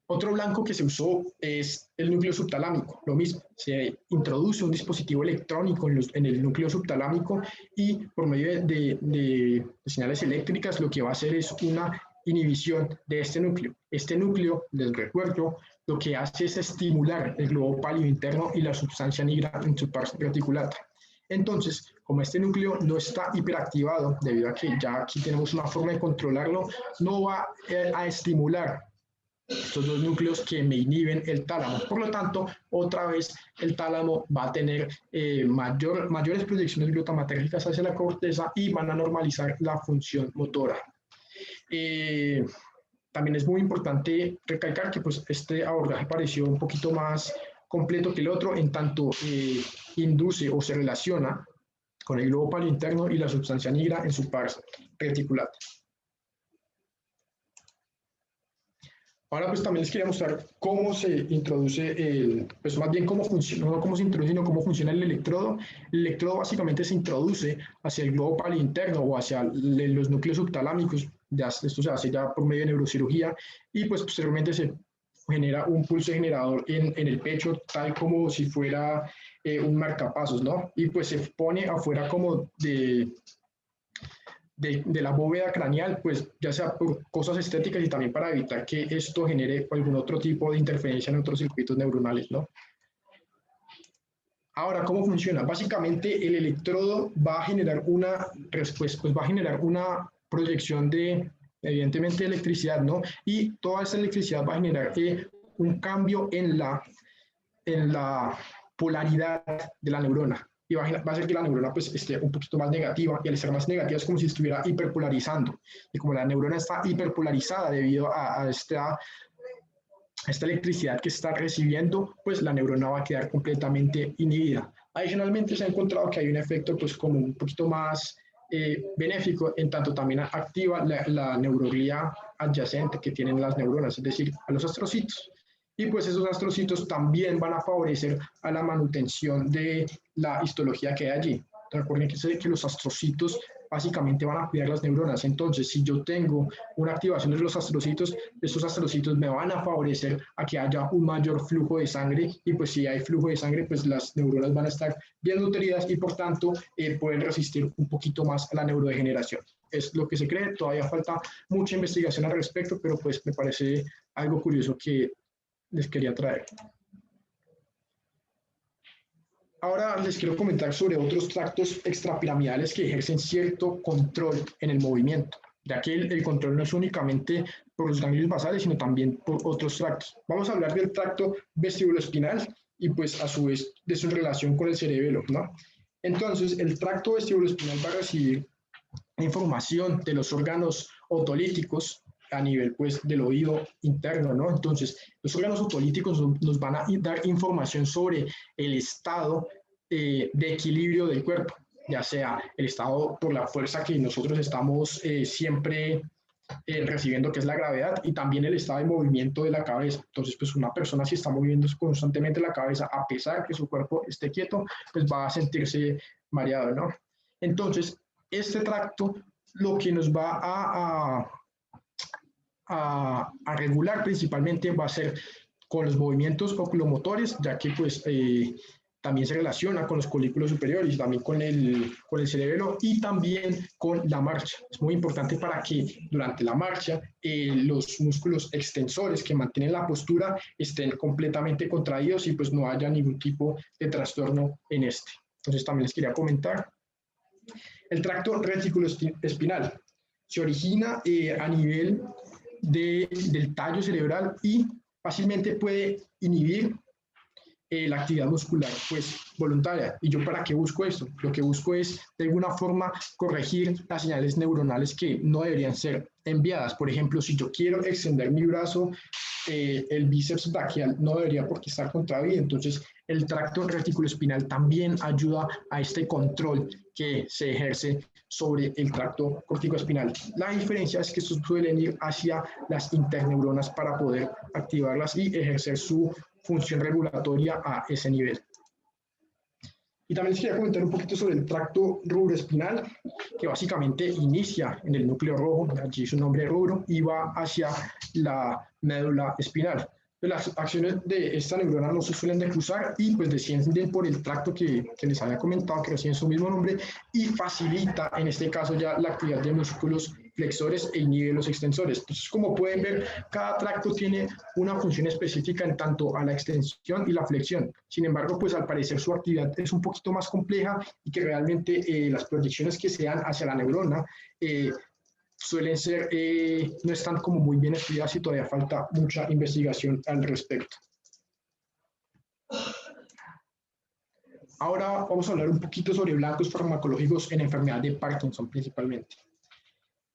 Otro blanco que se usó es el núcleo subtalámico. Lo mismo, se introduce un dispositivo electrónico en el núcleo subtalámico, y por medio de señales eléctricas lo que va a hacer es una inhibición de este núcleo. Este núcleo, les recuerdo, lo que hace es estimular el globo pálido interno y la sustancia negra en su parte reticulata. Entonces, como este núcleo no está hiperactivado, debido a que ya aquí tenemos una forma de controlarlo, no va a estimular estos dos núcleos que me inhiben el tálamo. Por lo tanto, otra vez el tálamo va a tener mayores proyecciones glutamatérgicas hacia la corteza y van a normalizar la función motora. También es muy importante recalcar que pues, este abordaje pareció un poquito más completo que el otro, en tanto induce o se relaciona con el globo pálido interno y la sustancia negra en su par reticulata. Ahora pues también les quería mostrar cómo se introduce, pues más bien cómo funciona, no cómo se introduce, sino cómo funciona el electrodo. El electrodo básicamente se introduce hacia el globo pálido interno o hacia los núcleos subtalámicos. Ya, esto se hace ya por medio de neurocirugía y pues posteriormente se genera un pulso generador en el pecho, tal como si fuera un marcapasos, ¿no? Y pues se pone afuera como de la bóveda craneal, pues ya sea por cosas estéticas y también para evitar que esto genere algún otro tipo de interferencia en otros circuitos neuronales, ¿no? Ahora, ¿cómo funciona? Básicamente el electrodo va a generar una respuesta, pues va a generar una proyección de, evidentemente, electricidad, ¿no? Y toda esa electricidad va a generar un cambio en la polaridad de la neurona. Y va a hacer que la neurona pues, esté un poquito más negativa, y al ser más negativa es como si estuviera hiperpolarizando. Y como la neurona está hiperpolarizada debido a esta electricidad que está recibiendo, pues la neurona va a quedar completamente inhibida. Adicionalmente se ha encontrado que hay un efecto pues como un poquito más benéfico, en tanto también activa la neuroglía adyacente que tienen las neuronas, es decir, a los astrocitos. Y pues esos astrocitos también van a favorecer a la manutención de la histología que hay allí. Recuerden que los astrocitos básicamente van a cuidar las neuronas. Entonces, si yo tengo una activación de los astrocitos, estos astrocitos me van a favorecer a que haya un mayor flujo de sangre y pues si hay flujo de sangre, pues las neuronas van a estar bien nutridas y por tanto pueden resistir un poquito más a la neurodegeneración. Es lo que se cree, todavía falta mucha investigación al respecto, pero pues me parece algo curioso que les quería traer. Ahora les quiero comentar sobre otros tractos extrapiramidales que ejercen cierto control en el movimiento, ya que el control no es únicamente por los ganglios basales, sino también por otros tractos. Vamos a hablar del tracto vestibuloespinal y pues a su vez de su relación con el cerebelo, ¿no? Entonces, el tracto vestibuloespinal va a recibir información de los órganos otolíticos a nivel pues del oído interno, ¿no? Entonces, los órganos otolíticos nos van a dar información sobre el estado de equilibrio del cuerpo, ya sea el estado por la fuerza que nosotros estamos siempre recibiendo, que es la gravedad, y también el estado de movimiento de la cabeza. Entonces, pues una persona si está moviendo constantemente la cabeza, a pesar que su cuerpo esté quieto, pues va a sentirse mareado, ¿no? Entonces, este tracto lo que nos va a regular principalmente va a ser con los movimientos oculomotores, ya que pues también se relaciona con los colículos superiores, también con el cerebelo y también con la marcha. Es muy importante para que durante la marcha los músculos extensores que mantienen la postura estén completamente contraídos y pues no haya ningún tipo de trastorno en este. Entonces también les quería comentar. El tracto reticuloespinal se origina a nivel del tallo cerebral y fácilmente puede inhibir la actividad muscular pues voluntaria. ¿Y yo para qué busco esto? Lo que busco es de alguna forma corregir las señales neuronales que no deberían ser enviadas. Por ejemplo, si yo quiero extender mi brazo, el bíceps braquial no debería por qué estar contraído. Entonces, el tracto reticuloespinal también ayuda a este control que se ejerce sobre el tracto corticoespinal. La diferencia es que estos suelen ir hacia las interneuronas para poder activarlas y ejercer su función regulatoria a ese nivel. Y también les quería comentar un poquito sobre el tracto rubroespinal, que básicamente inicia en el núcleo rojo, allí su nombre rubro, y va hacia la médula espinal. Las acciones de esta neurona no se suelen de cruzar y pues descienden por el tracto que les había comentado, que recibe su mismo nombre, y facilita en este caso ya la actividad de músculos flexores e inhibe los extensores. Entonces, como pueden ver, cada tracto tiene una función específica en tanto a la extensión y la flexión. Sin embargo, pues al parecer su actividad es un poquito más compleja y que realmente las proyecciones que se dan hacia la neurona suelen ser, no están como muy bien estudiadas y todavía falta mucha investigación al respecto. Ahora vamos a hablar un poquito sobre blancos farmacológicos en enfermedad de Parkinson principalmente.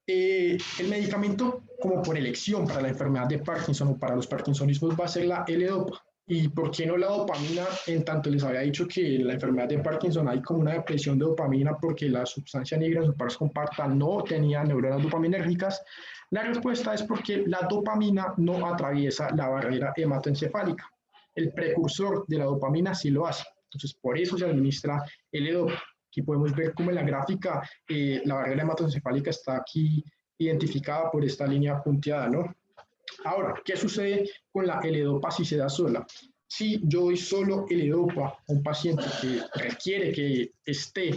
El medicamento como por elección para la enfermedad de Parkinson o para los parkinsonismos va a ser la L-Dopa. ¿Y por qué no la dopamina? En tanto les había dicho que en la enfermedad de Parkinson hay como una depresión de dopamina porque la sustancia negra en su par comparta no tenía neuronas dopaminérgicas. La respuesta es porque la dopamina no atraviesa la barrera hematoencefálica. El precursor de la dopamina sí lo hace. Entonces, por eso se administra L-Dopa. Aquí podemos ver cómo en la gráfica la barrera hematoencefálica está aquí identificada por esta línea punteada, ¿no? Ahora, ¿qué sucede con la L-Dopa si se da sola? Si yo doy solo L-Dopa a un paciente que requiere que esté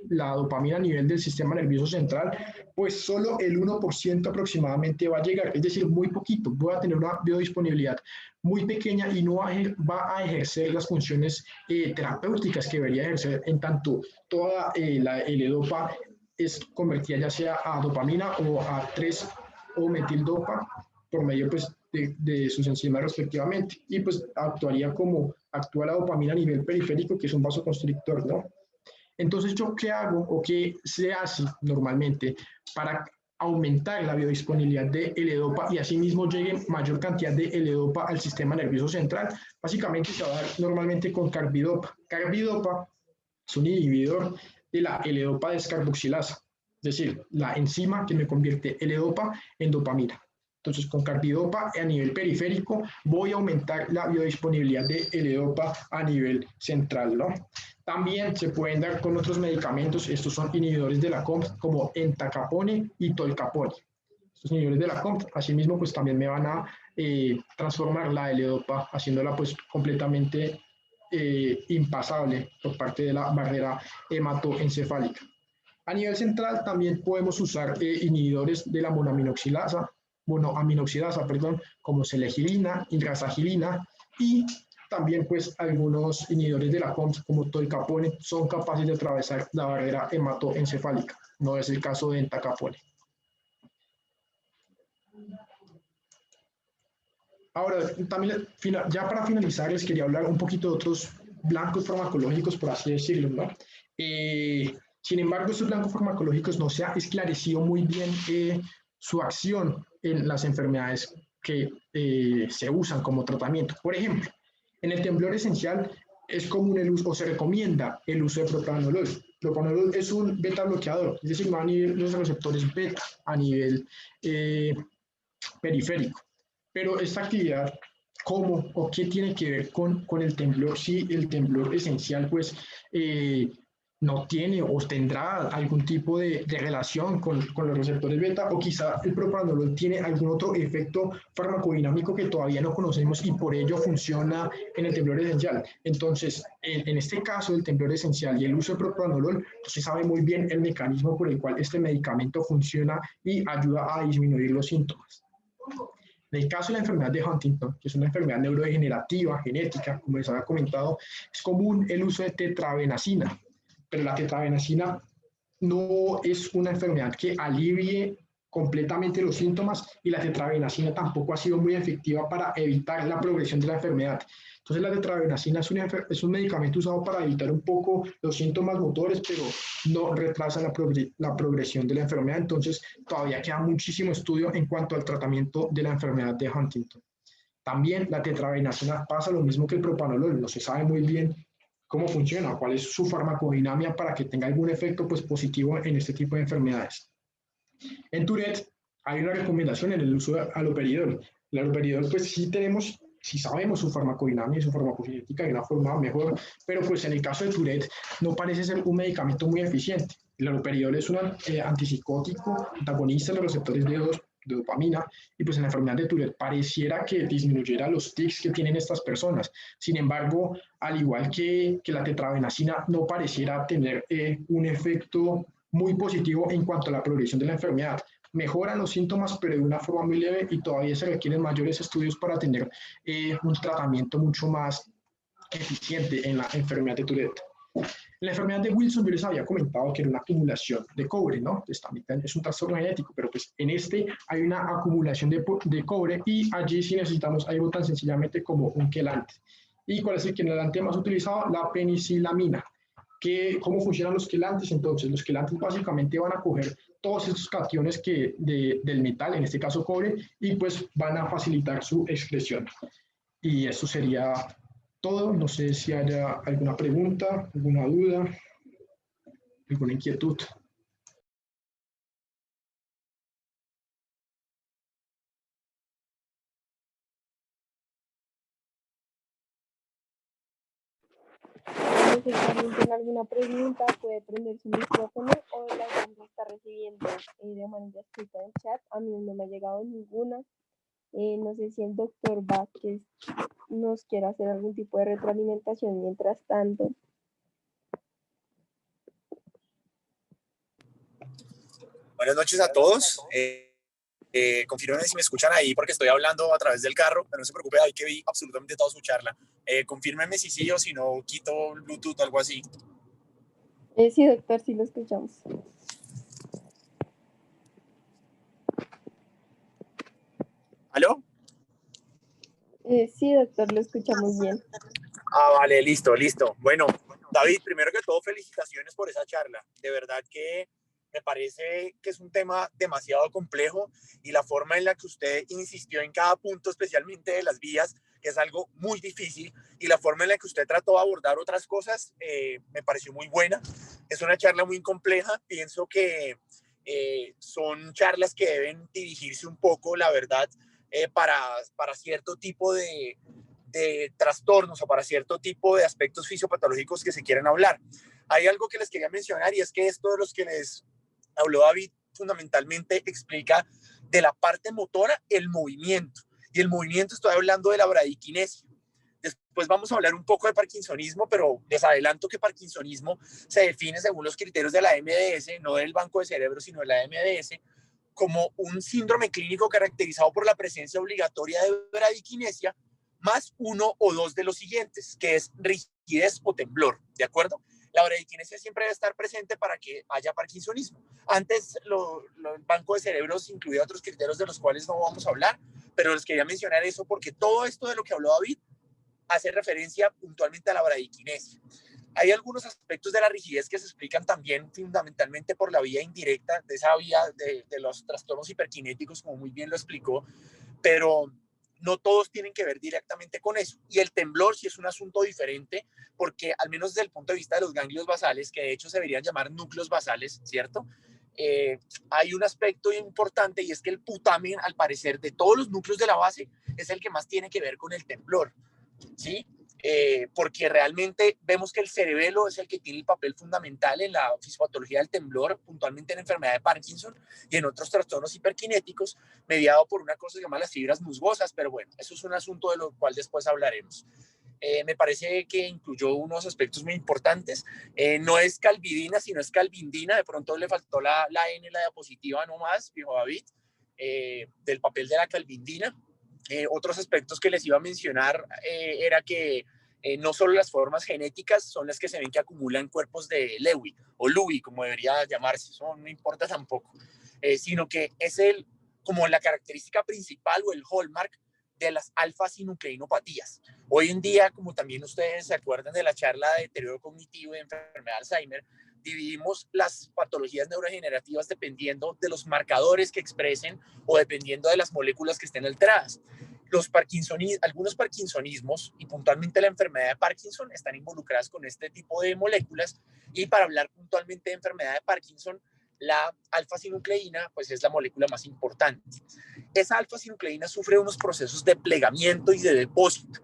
la dopamina a nivel del sistema nervioso central, pues solo el 1% aproximadamente va a llegar, es decir, muy poquito, voy a tener una biodisponibilidad muy pequeña y no va a ejercer las funciones terapéuticas que debería ejercer en tanto toda la L-Dopa es convertida ya sea a dopamina o a 3 o metildopa por medio pues, de sus enzimas respectivamente. Y pues actuaría como actúa la dopamina a nivel periférico, que es un vasoconstrictor, ¿no? Entonces, ¿yo qué hago o qué se hace normalmente para aumentar la biodisponibilidad de L-Dopa y asimismo llegue mayor cantidad de L-Dopa al sistema nervioso central? Básicamente se va a dar normalmente con carbidopa. Carbidopa es un inhibidor de la L-Dopa descarboxilasa, es decir, la enzima que me convierte L-Dopa en dopamina. Entonces, con carbidopa a nivel periférico voy a aumentar la biodisponibilidad de L-Dopa a nivel central, ¿no? También se pueden dar con otros medicamentos, estos son inhibidores de la COMT como entacapone y tolcapone. Estos inhibidores de la COMT, asimismo, pues también me van a transformar la L-Dopa, haciéndola pues completamente impasable por parte de la barrera hematoencefálica. A nivel central también podemos usar inhibidores de la monoaminoxidasa, como selegilina, ingrasagilina y también pues algunos inhibidores de la COMT como tolcapone son capaces de atravesar la barrera hematoencefálica. No es el caso de entacapone. Ahora, también, ya para finalizar, les quería hablar un poquito de otros blancos farmacológicos, por así decirlo, ¿no? Sin embargo, estos blancos farmacológicos no se ha esclarecido muy bien su acción en las enfermedades que se usan como tratamiento. Por ejemplo, en el temblor esencial es común el uso, o se recomienda el uso de propranolol. Propranolol es un beta bloqueador, es decir, va a nivel los receptores beta a nivel periférico. Pero esta actividad, ¿cómo o qué tiene que ver con el temblor? Si el temblor esencial, pues, no tiene o tendrá algún tipo de relación con los receptores beta, o quizá el propranolol tiene algún otro efecto farmacodinámico que todavía no conocemos y por ello funciona en el temblor esencial. Entonces, en este caso del temblor esencial y el uso de propranolol, no se sabe muy bien el mecanismo por el cual este medicamento funciona y ayuda a disminuir los síntomas. En el caso de la enfermedad de Huntington, que es una enfermedad neurodegenerativa, genética, como les había comentado, es común el uso de tetrabenazina, pero la tetrabenazina no es una enfermedad que alivie completamente los síntomas y la tetrabenazina tampoco ha sido muy efectiva para evitar la progresión de la enfermedad. Entonces la tetrabenazina es un medicamento usado para evitar un poco los síntomas motores, pero no retrasa la progresión de la enfermedad. Entonces todavía queda muchísimo estudio en cuanto al tratamiento de la enfermedad de Huntington. También la tetrabenazina pasa lo mismo que el propanolol, no se sabe muy bien cómo funciona, cuál es su farmacodinámica para que tenga algún efecto pues, positivo en este tipo de enfermedades. En Tourette hay una recomendación en el uso de aloperidol. El aloperidol pues sí sabemos su farmacodinámica y su farmacocinética de una forma mejor, pero pues en el caso de Tourette no parece ser un medicamento muy eficiente. El aloperidol es un antipsicótico, antagonista de los receptores de dopamina, y pues en la enfermedad de Tourette pareciera que disminuyera los tics que tienen estas personas. Sin embargo, al igual que la tetrabenazina, no pareciera tener un efecto muy positivo en cuanto a la progresión de la enfermedad. Mejoran los síntomas, pero de una forma muy leve y todavía se requieren mayores estudios para tener un tratamiento mucho más eficiente en la enfermedad de Tourette. En la enfermedad de Wilson yo les había comentado que era una acumulación de cobre, ¿no? Es un trastorno genético, pero pues en este hay una acumulación de cobre y allí sí necesitamos algo tan sencillamente como un quelante. ¿Y cuál es el quelante más utilizado? La penicilamina. ¿Cómo funcionan los quelantes? Entonces, los quelantes básicamente van a coger todos estos cationes del metal, en este caso cobre, y pues van a facilitar su excreción. Y eso sería todo. No sé si haya alguna pregunta, alguna duda, alguna inquietud. No sé si alguien tiene alguna pregunta, puede prender su micrófono o la gente está recibiendo de manera escrita en el chat. A mí no me ha llegado ninguna. No sé si el doctor Vázquez nos quiere hacer algún tipo de retroalimentación mientras tanto. Buenas noches a todos. Confirmen si me escuchan ahí porque estoy hablando a través del carro, pero no se preocupe, ahí que vi absolutamente toda su charla. Confírmenme si sí o si no quito el Bluetooth o algo así. Sí, doctor, sí lo escuchamos. ¿Aló? Sí, doctor, lo escuchamos bien. Ah, vale, listo, listo. Bueno, David, primero que todo, felicitaciones por esa charla. De verdad que me parece que es un tema demasiado complejo y la forma en la que usted insistió en cada punto, especialmente de las vías, que es algo muy difícil, y la forma en la que usted trató de abordar otras cosas, me pareció muy buena. Es una charla muy compleja. Pienso que son charlas que deben dirigirse un poco, la verdad, para cierto tipo de trastornos o para cierto tipo de aspectos fisiopatológicos que se quieren hablar. Hay algo que les quería mencionar y es que esto de los que les habló David fundamentalmente explica de la parte motora el movimiento. Y el movimiento estoy hablando de la bradiquinesia. Después vamos a hablar un poco de parkinsonismo, pero les adelanto que parkinsonismo se define según los criterios de la MDS, no del Banco de Cerebro, sino de la MDS, como un síndrome clínico caracterizado por la presencia obligatoria de bradiquinesia más uno o dos de los siguientes, que es rigidez o temblor, ¿de acuerdo? La bradiquinesia siempre debe estar presente para que haya parkinsonismo. Antes el Banco de Cerebros incluía otros criterios de los cuales no vamos a hablar, pero les quería mencionar eso porque todo esto de lo que habló David hace referencia puntualmente a la bradiquinesia. Hay algunos aspectos de la rigidez que se explican también fundamentalmente por la vía indirecta, de esa vía de los trastornos hiperkinéticos, como muy bien lo explicó, pero no todos tienen que ver directamente con eso. Y el temblor sí es un asunto diferente, porque al menos desde el punto de vista de los ganglios basales, que de hecho se deberían llamar núcleos basales, ¿cierto? Hay un aspecto importante y es que el putamen, al parecer, de todos los núcleos de la base, es el que más tiene que ver con el temblor, ¿sí? Porque realmente vemos que el cerebelo es el que tiene el papel fundamental en la fisiopatología del temblor, puntualmente en la enfermedad de Parkinson y en otros trastornos hiperkinéticos, mediado por una cosa que se llama las fibras musgosas, pero bueno, eso es un asunto de lo cual después hablaremos. Me parece que incluyó unos aspectos muy importantes. No es calvidina, sino es calvindina. De pronto le faltó la N en la diapositiva nomás, dijo David, del papel de la calvindina. Otros aspectos que les iba a mencionar era que no solo las formas genéticas son las que se ven que acumulan cuerpos de Lewy o Lewy, como debería llamarse, eso no importa tampoco, sino que es como la característica principal o el hallmark de las alfa-sinucleinopatías. Hoy en día, como también ustedes se acuerdan de la charla de deterioro cognitivo y de enfermedad de Alzheimer, dividimos las patologías neurodegenerativas dependiendo de los marcadores que expresen o dependiendo de las moléculas que estén alteradas. Algunos parkinsonismos y puntualmente la enfermedad de Parkinson están involucradas con este tipo de moléculas, y para hablar puntualmente de enfermedad de Parkinson, la alfa-sinucleína pues es la molécula más importante. Esa alfa-sinucleína sufre unos procesos de plegamiento y de depósito.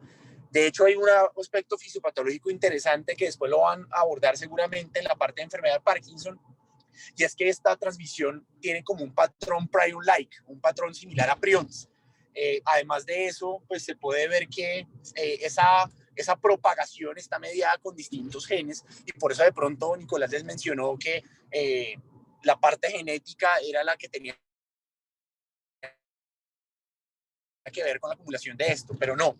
De hecho, hay un aspecto fisiopatológico interesante que después lo van a abordar seguramente en la parte de enfermedad de Parkinson, y es que esta transmisión tiene como un patrón prion-like, un patrón similar a prions. Además de eso, pues se puede ver que esa propagación está mediada con distintos genes, y por eso de pronto Nicolás les mencionó que la parte genética era la que tenía que ver con la acumulación de esto, pero no.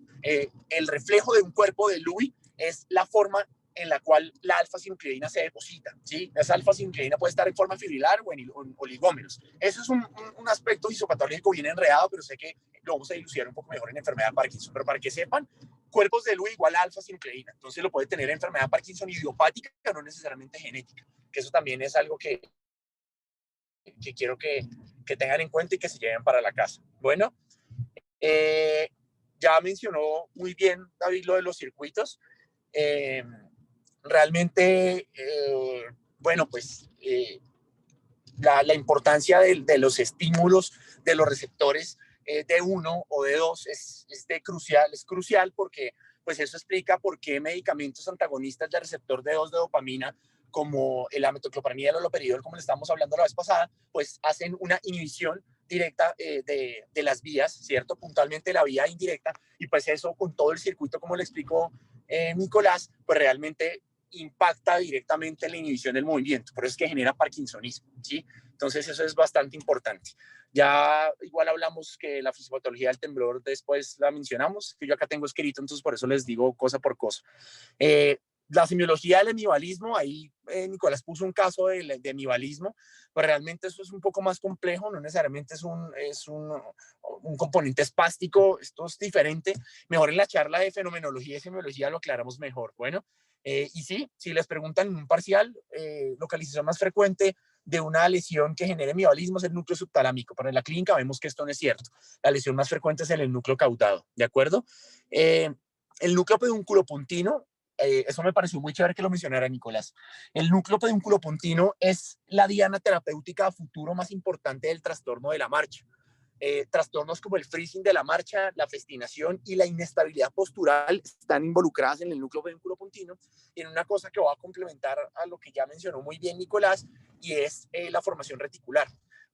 El reflejo de un cuerpo de Lewy es la forma en la cual la alfa-sinucleína se deposita, ¿sí? Esa alfa-sinucleína puede estar en forma fibrilar o en oligómeros. Eso es un aspecto fisiopatológico bien enredado, pero sé que lo vamos a dilucidar un poco mejor en enfermedad de Parkinson. Pero para que sepan, cuerpos de Lewy igual a alfa-sinucleína. Entonces lo puede tener en enfermedad de Parkinson idiopática, no necesariamente genética, que eso también es algo que quiero que tengan en cuenta y que se lleven para la casa. Bueno, Ya mencionó muy bien David lo de los circuitos. Realmente, bueno, pues la importancia de los estímulos de los receptores de 1 o de 2 es crucial porque pues eso explica por qué medicamentos antagonistas del receptor de 2 de dopamina como el metoclopramida y el haloperidol, como le estábamos hablando la vez pasada, pues hacen una inhibición directa de las vías, ¿cierto? Puntualmente la vía indirecta, y pues eso con todo el circuito, como le explicó Nicolás, pues realmente impacta directamente la inhibición del movimiento, por eso es que genera parkinsonismo, ¿sí? Entonces eso es bastante importante. Ya igual hablamos que la fisiopatología del temblor después la mencionamos, que yo acá tengo escrito, entonces por eso les digo cosa por cosa. La semiología del hemivalismo, ahí Nicolás puso un caso de hemivalismo, pero realmente eso es un poco más complejo, no necesariamente es un componente espástico, esto es diferente. Mejor en la charla de fenomenología y semiología lo aclaramos mejor. Bueno, y sí, si les preguntan en un parcial, localización más frecuente de una lesión que genere hemivalismo es el núcleo subtalámico, pero en la clínica vemos que esto no es cierto. La lesión más frecuente es en el núcleo caudado, ¿de acuerdo? El núcleo pedunculopuntino, eso me pareció muy chévere que lo mencionara Nicolás. El núcleo pedunculopuntino es la diana terapéutica a futuro más importante del trastorno de la marcha. Trastornos como el freezing de la marcha, la festinación y la inestabilidad postural están involucradas en el núcleo pedunculopuntino, y en una cosa que va a complementar a lo que ya mencionó muy bien Nicolás, y es la formación reticular.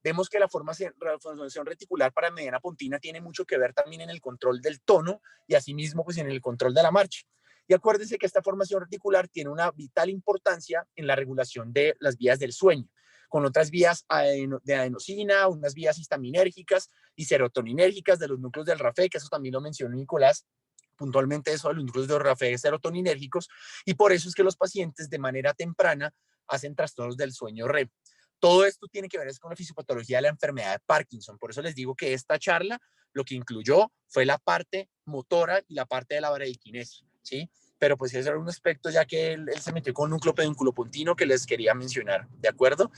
Vemos que la formación reticular para mediana pontina tiene mucho que ver también en el control del tono y asimismo pues en el control de la marcha. Y acuérdense que esta formación reticular tiene una vital importancia en la regulación de las vías del sueño, con otras vías de adenosina, unas vías histaminérgicas y serotoninérgicas de los núcleos del RAFE, que eso también lo mencionó Nicolás, puntualmente eso de los núcleos de RAFE serotoninérgicos, y por eso es que los pacientes de manera temprana hacen trastornos del sueño REM. Todo esto tiene que ver con la fisiopatología de la enfermedad de Parkinson. Por eso les digo que esta charla lo que incluyó fue la parte motora y la parte de la bradykinesia, ¿sí? Pero pues ese era un aspecto ya que él se metió con núcleo pedunculopuntino que les quería mencionar, ¿de acuerdo?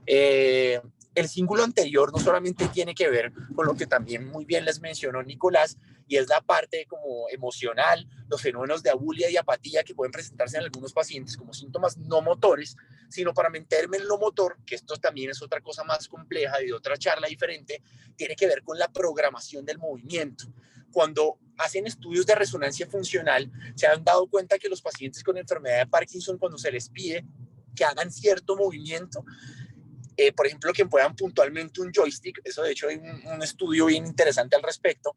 El cíngulo anterior no solamente tiene que ver con lo que también muy bien les mencionó Nicolás, y es la parte como emocional, los fenómenos de abulia y apatía que pueden presentarse en algunos pacientes como síntomas no motores, sino para meterme en lo motor, que esto también es otra cosa más compleja y de otra charla diferente, tiene que ver con la programación del movimiento. Cuando hacen estudios de resonancia funcional, se han dado cuenta que los pacientes con enfermedad de Parkinson, cuando se les pide que hagan cierto movimiento, por ejemplo, que puedan puntualmente un joystick, eso de hecho hay un estudio bien interesante al respecto,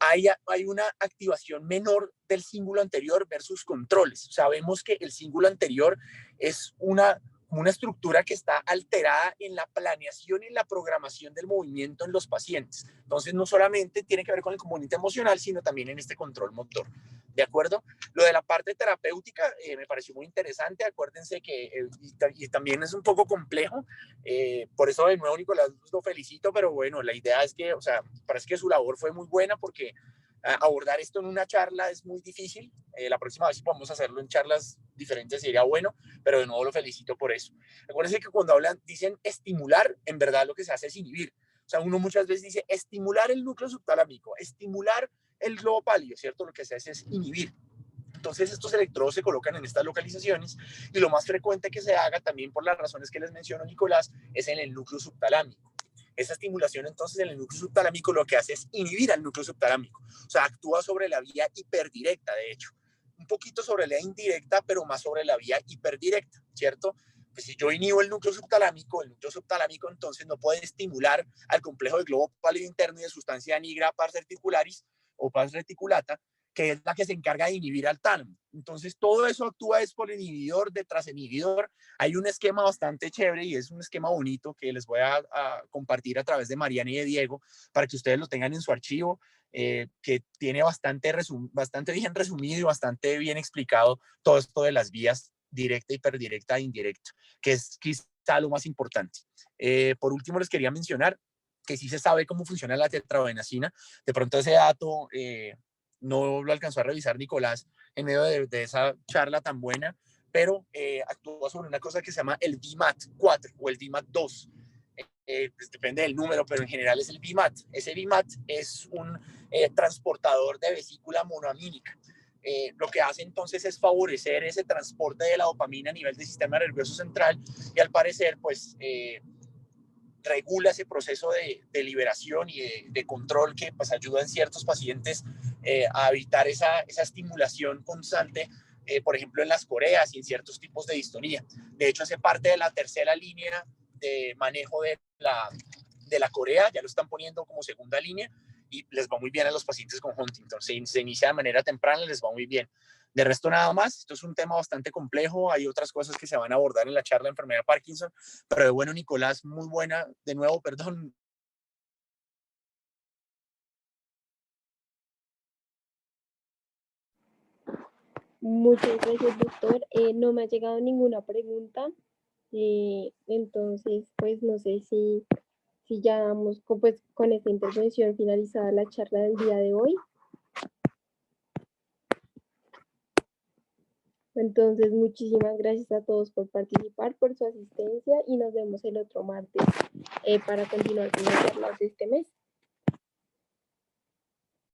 hay una activación menor del cíngulo anterior versus controles. Sabemos que el cíngulo anterior es una estructura que está alterada en la planeación y la programación del movimiento en los pacientes. Entonces, no solamente tiene que ver con el componente emocional, sino también en este control motor. ¿De acuerdo? Lo de la parte terapéutica me pareció muy interesante. Acuérdense que y también es un poco complejo. Por eso, de nuevo, Nicolás, lo felicito, pero bueno, la idea es que, o sea, parece que su labor fue muy buena porque abordar esto en una charla es muy difícil. La próxima vez si podemos hacerlo en charlas diferentes sería bueno, pero de nuevo lo felicito por eso. Acuérdense que cuando dicen estimular, en verdad lo que se hace es inhibir. O sea, uno muchas veces dice estimular el núcleo subtalámico, estimular el globo pálido, ¿cierto? Lo que se hace es inhibir. Entonces estos electrodos se colocan en estas localizaciones, y lo más frecuente que se haga también por las razones que les mencionó Nicolás es en el núcleo subtalámico. Esa estimulación entonces en el núcleo subtalámico lo que hace es inhibir al núcleo subtalámico, o sea, actúa sobre la vía hiperdirecta, de hecho, un poquito sobre la indirecta, pero más sobre la vía hiperdirecta, ¿cierto? Pues si yo inhibo el núcleo subtalámico entonces no puede estimular al complejo de globo pálido interno y de sustancia nigra pars reticularis o pars reticulata, que es la que se encarga de inhibir al tálamo. Entonces todo eso actúa es por inhibidor detrás inhibidor. Hay un esquema bastante chévere y es un esquema bonito que les voy a compartir a través de Mariana y de Diego para que ustedes lo tengan en su archivo, que tiene bastante bien resumido y bastante bien explicado todo esto de las vías directa, hiperdirecta e indirecta, que es quizá lo más importante. Por último, les quería mencionar que sí se sabe cómo funciona la tetrabenazina. De pronto ese dato no lo alcanzó a revisar Nicolás en medio de esa charla tan buena, pero actúa sobre una cosa que se llama el DMAT4 o el DMAT2. pues depende del número, pero en general es el VMAT. Ese VMAT es un transportador de vesícula monoamínica. Lo que hace entonces es favorecer ese transporte de la dopamina a nivel del sistema nervioso central y al parecer pues regula ese proceso de liberación y de control que pues ayuda en ciertos pacientes a evitar esa estimulación constante, por ejemplo en las coreas y en ciertos tipos de distonía. De hecho hace parte de la tercera línea de manejo de la corea, ya lo están poniendo como segunda línea y les va muy bien a los pacientes con Huntington. Se inicia de manera temprana, les va muy bien. De resto, nada más. Esto es un tema bastante complejo. Hay otras cosas que se van a abordar en la charla de enfermedad de Parkinson. Pero de bueno, Nicolás, muy buena. De nuevo, perdón. Muchas gracias, doctor. No me ha llegado ninguna pregunta. Entonces, pues no sé si ya damos con esta intervención finalizada la charla del día de hoy. Entonces, muchísimas gracias a todos por participar, por su asistencia y nos vemos el otro martes para continuar con las charlas de este mes.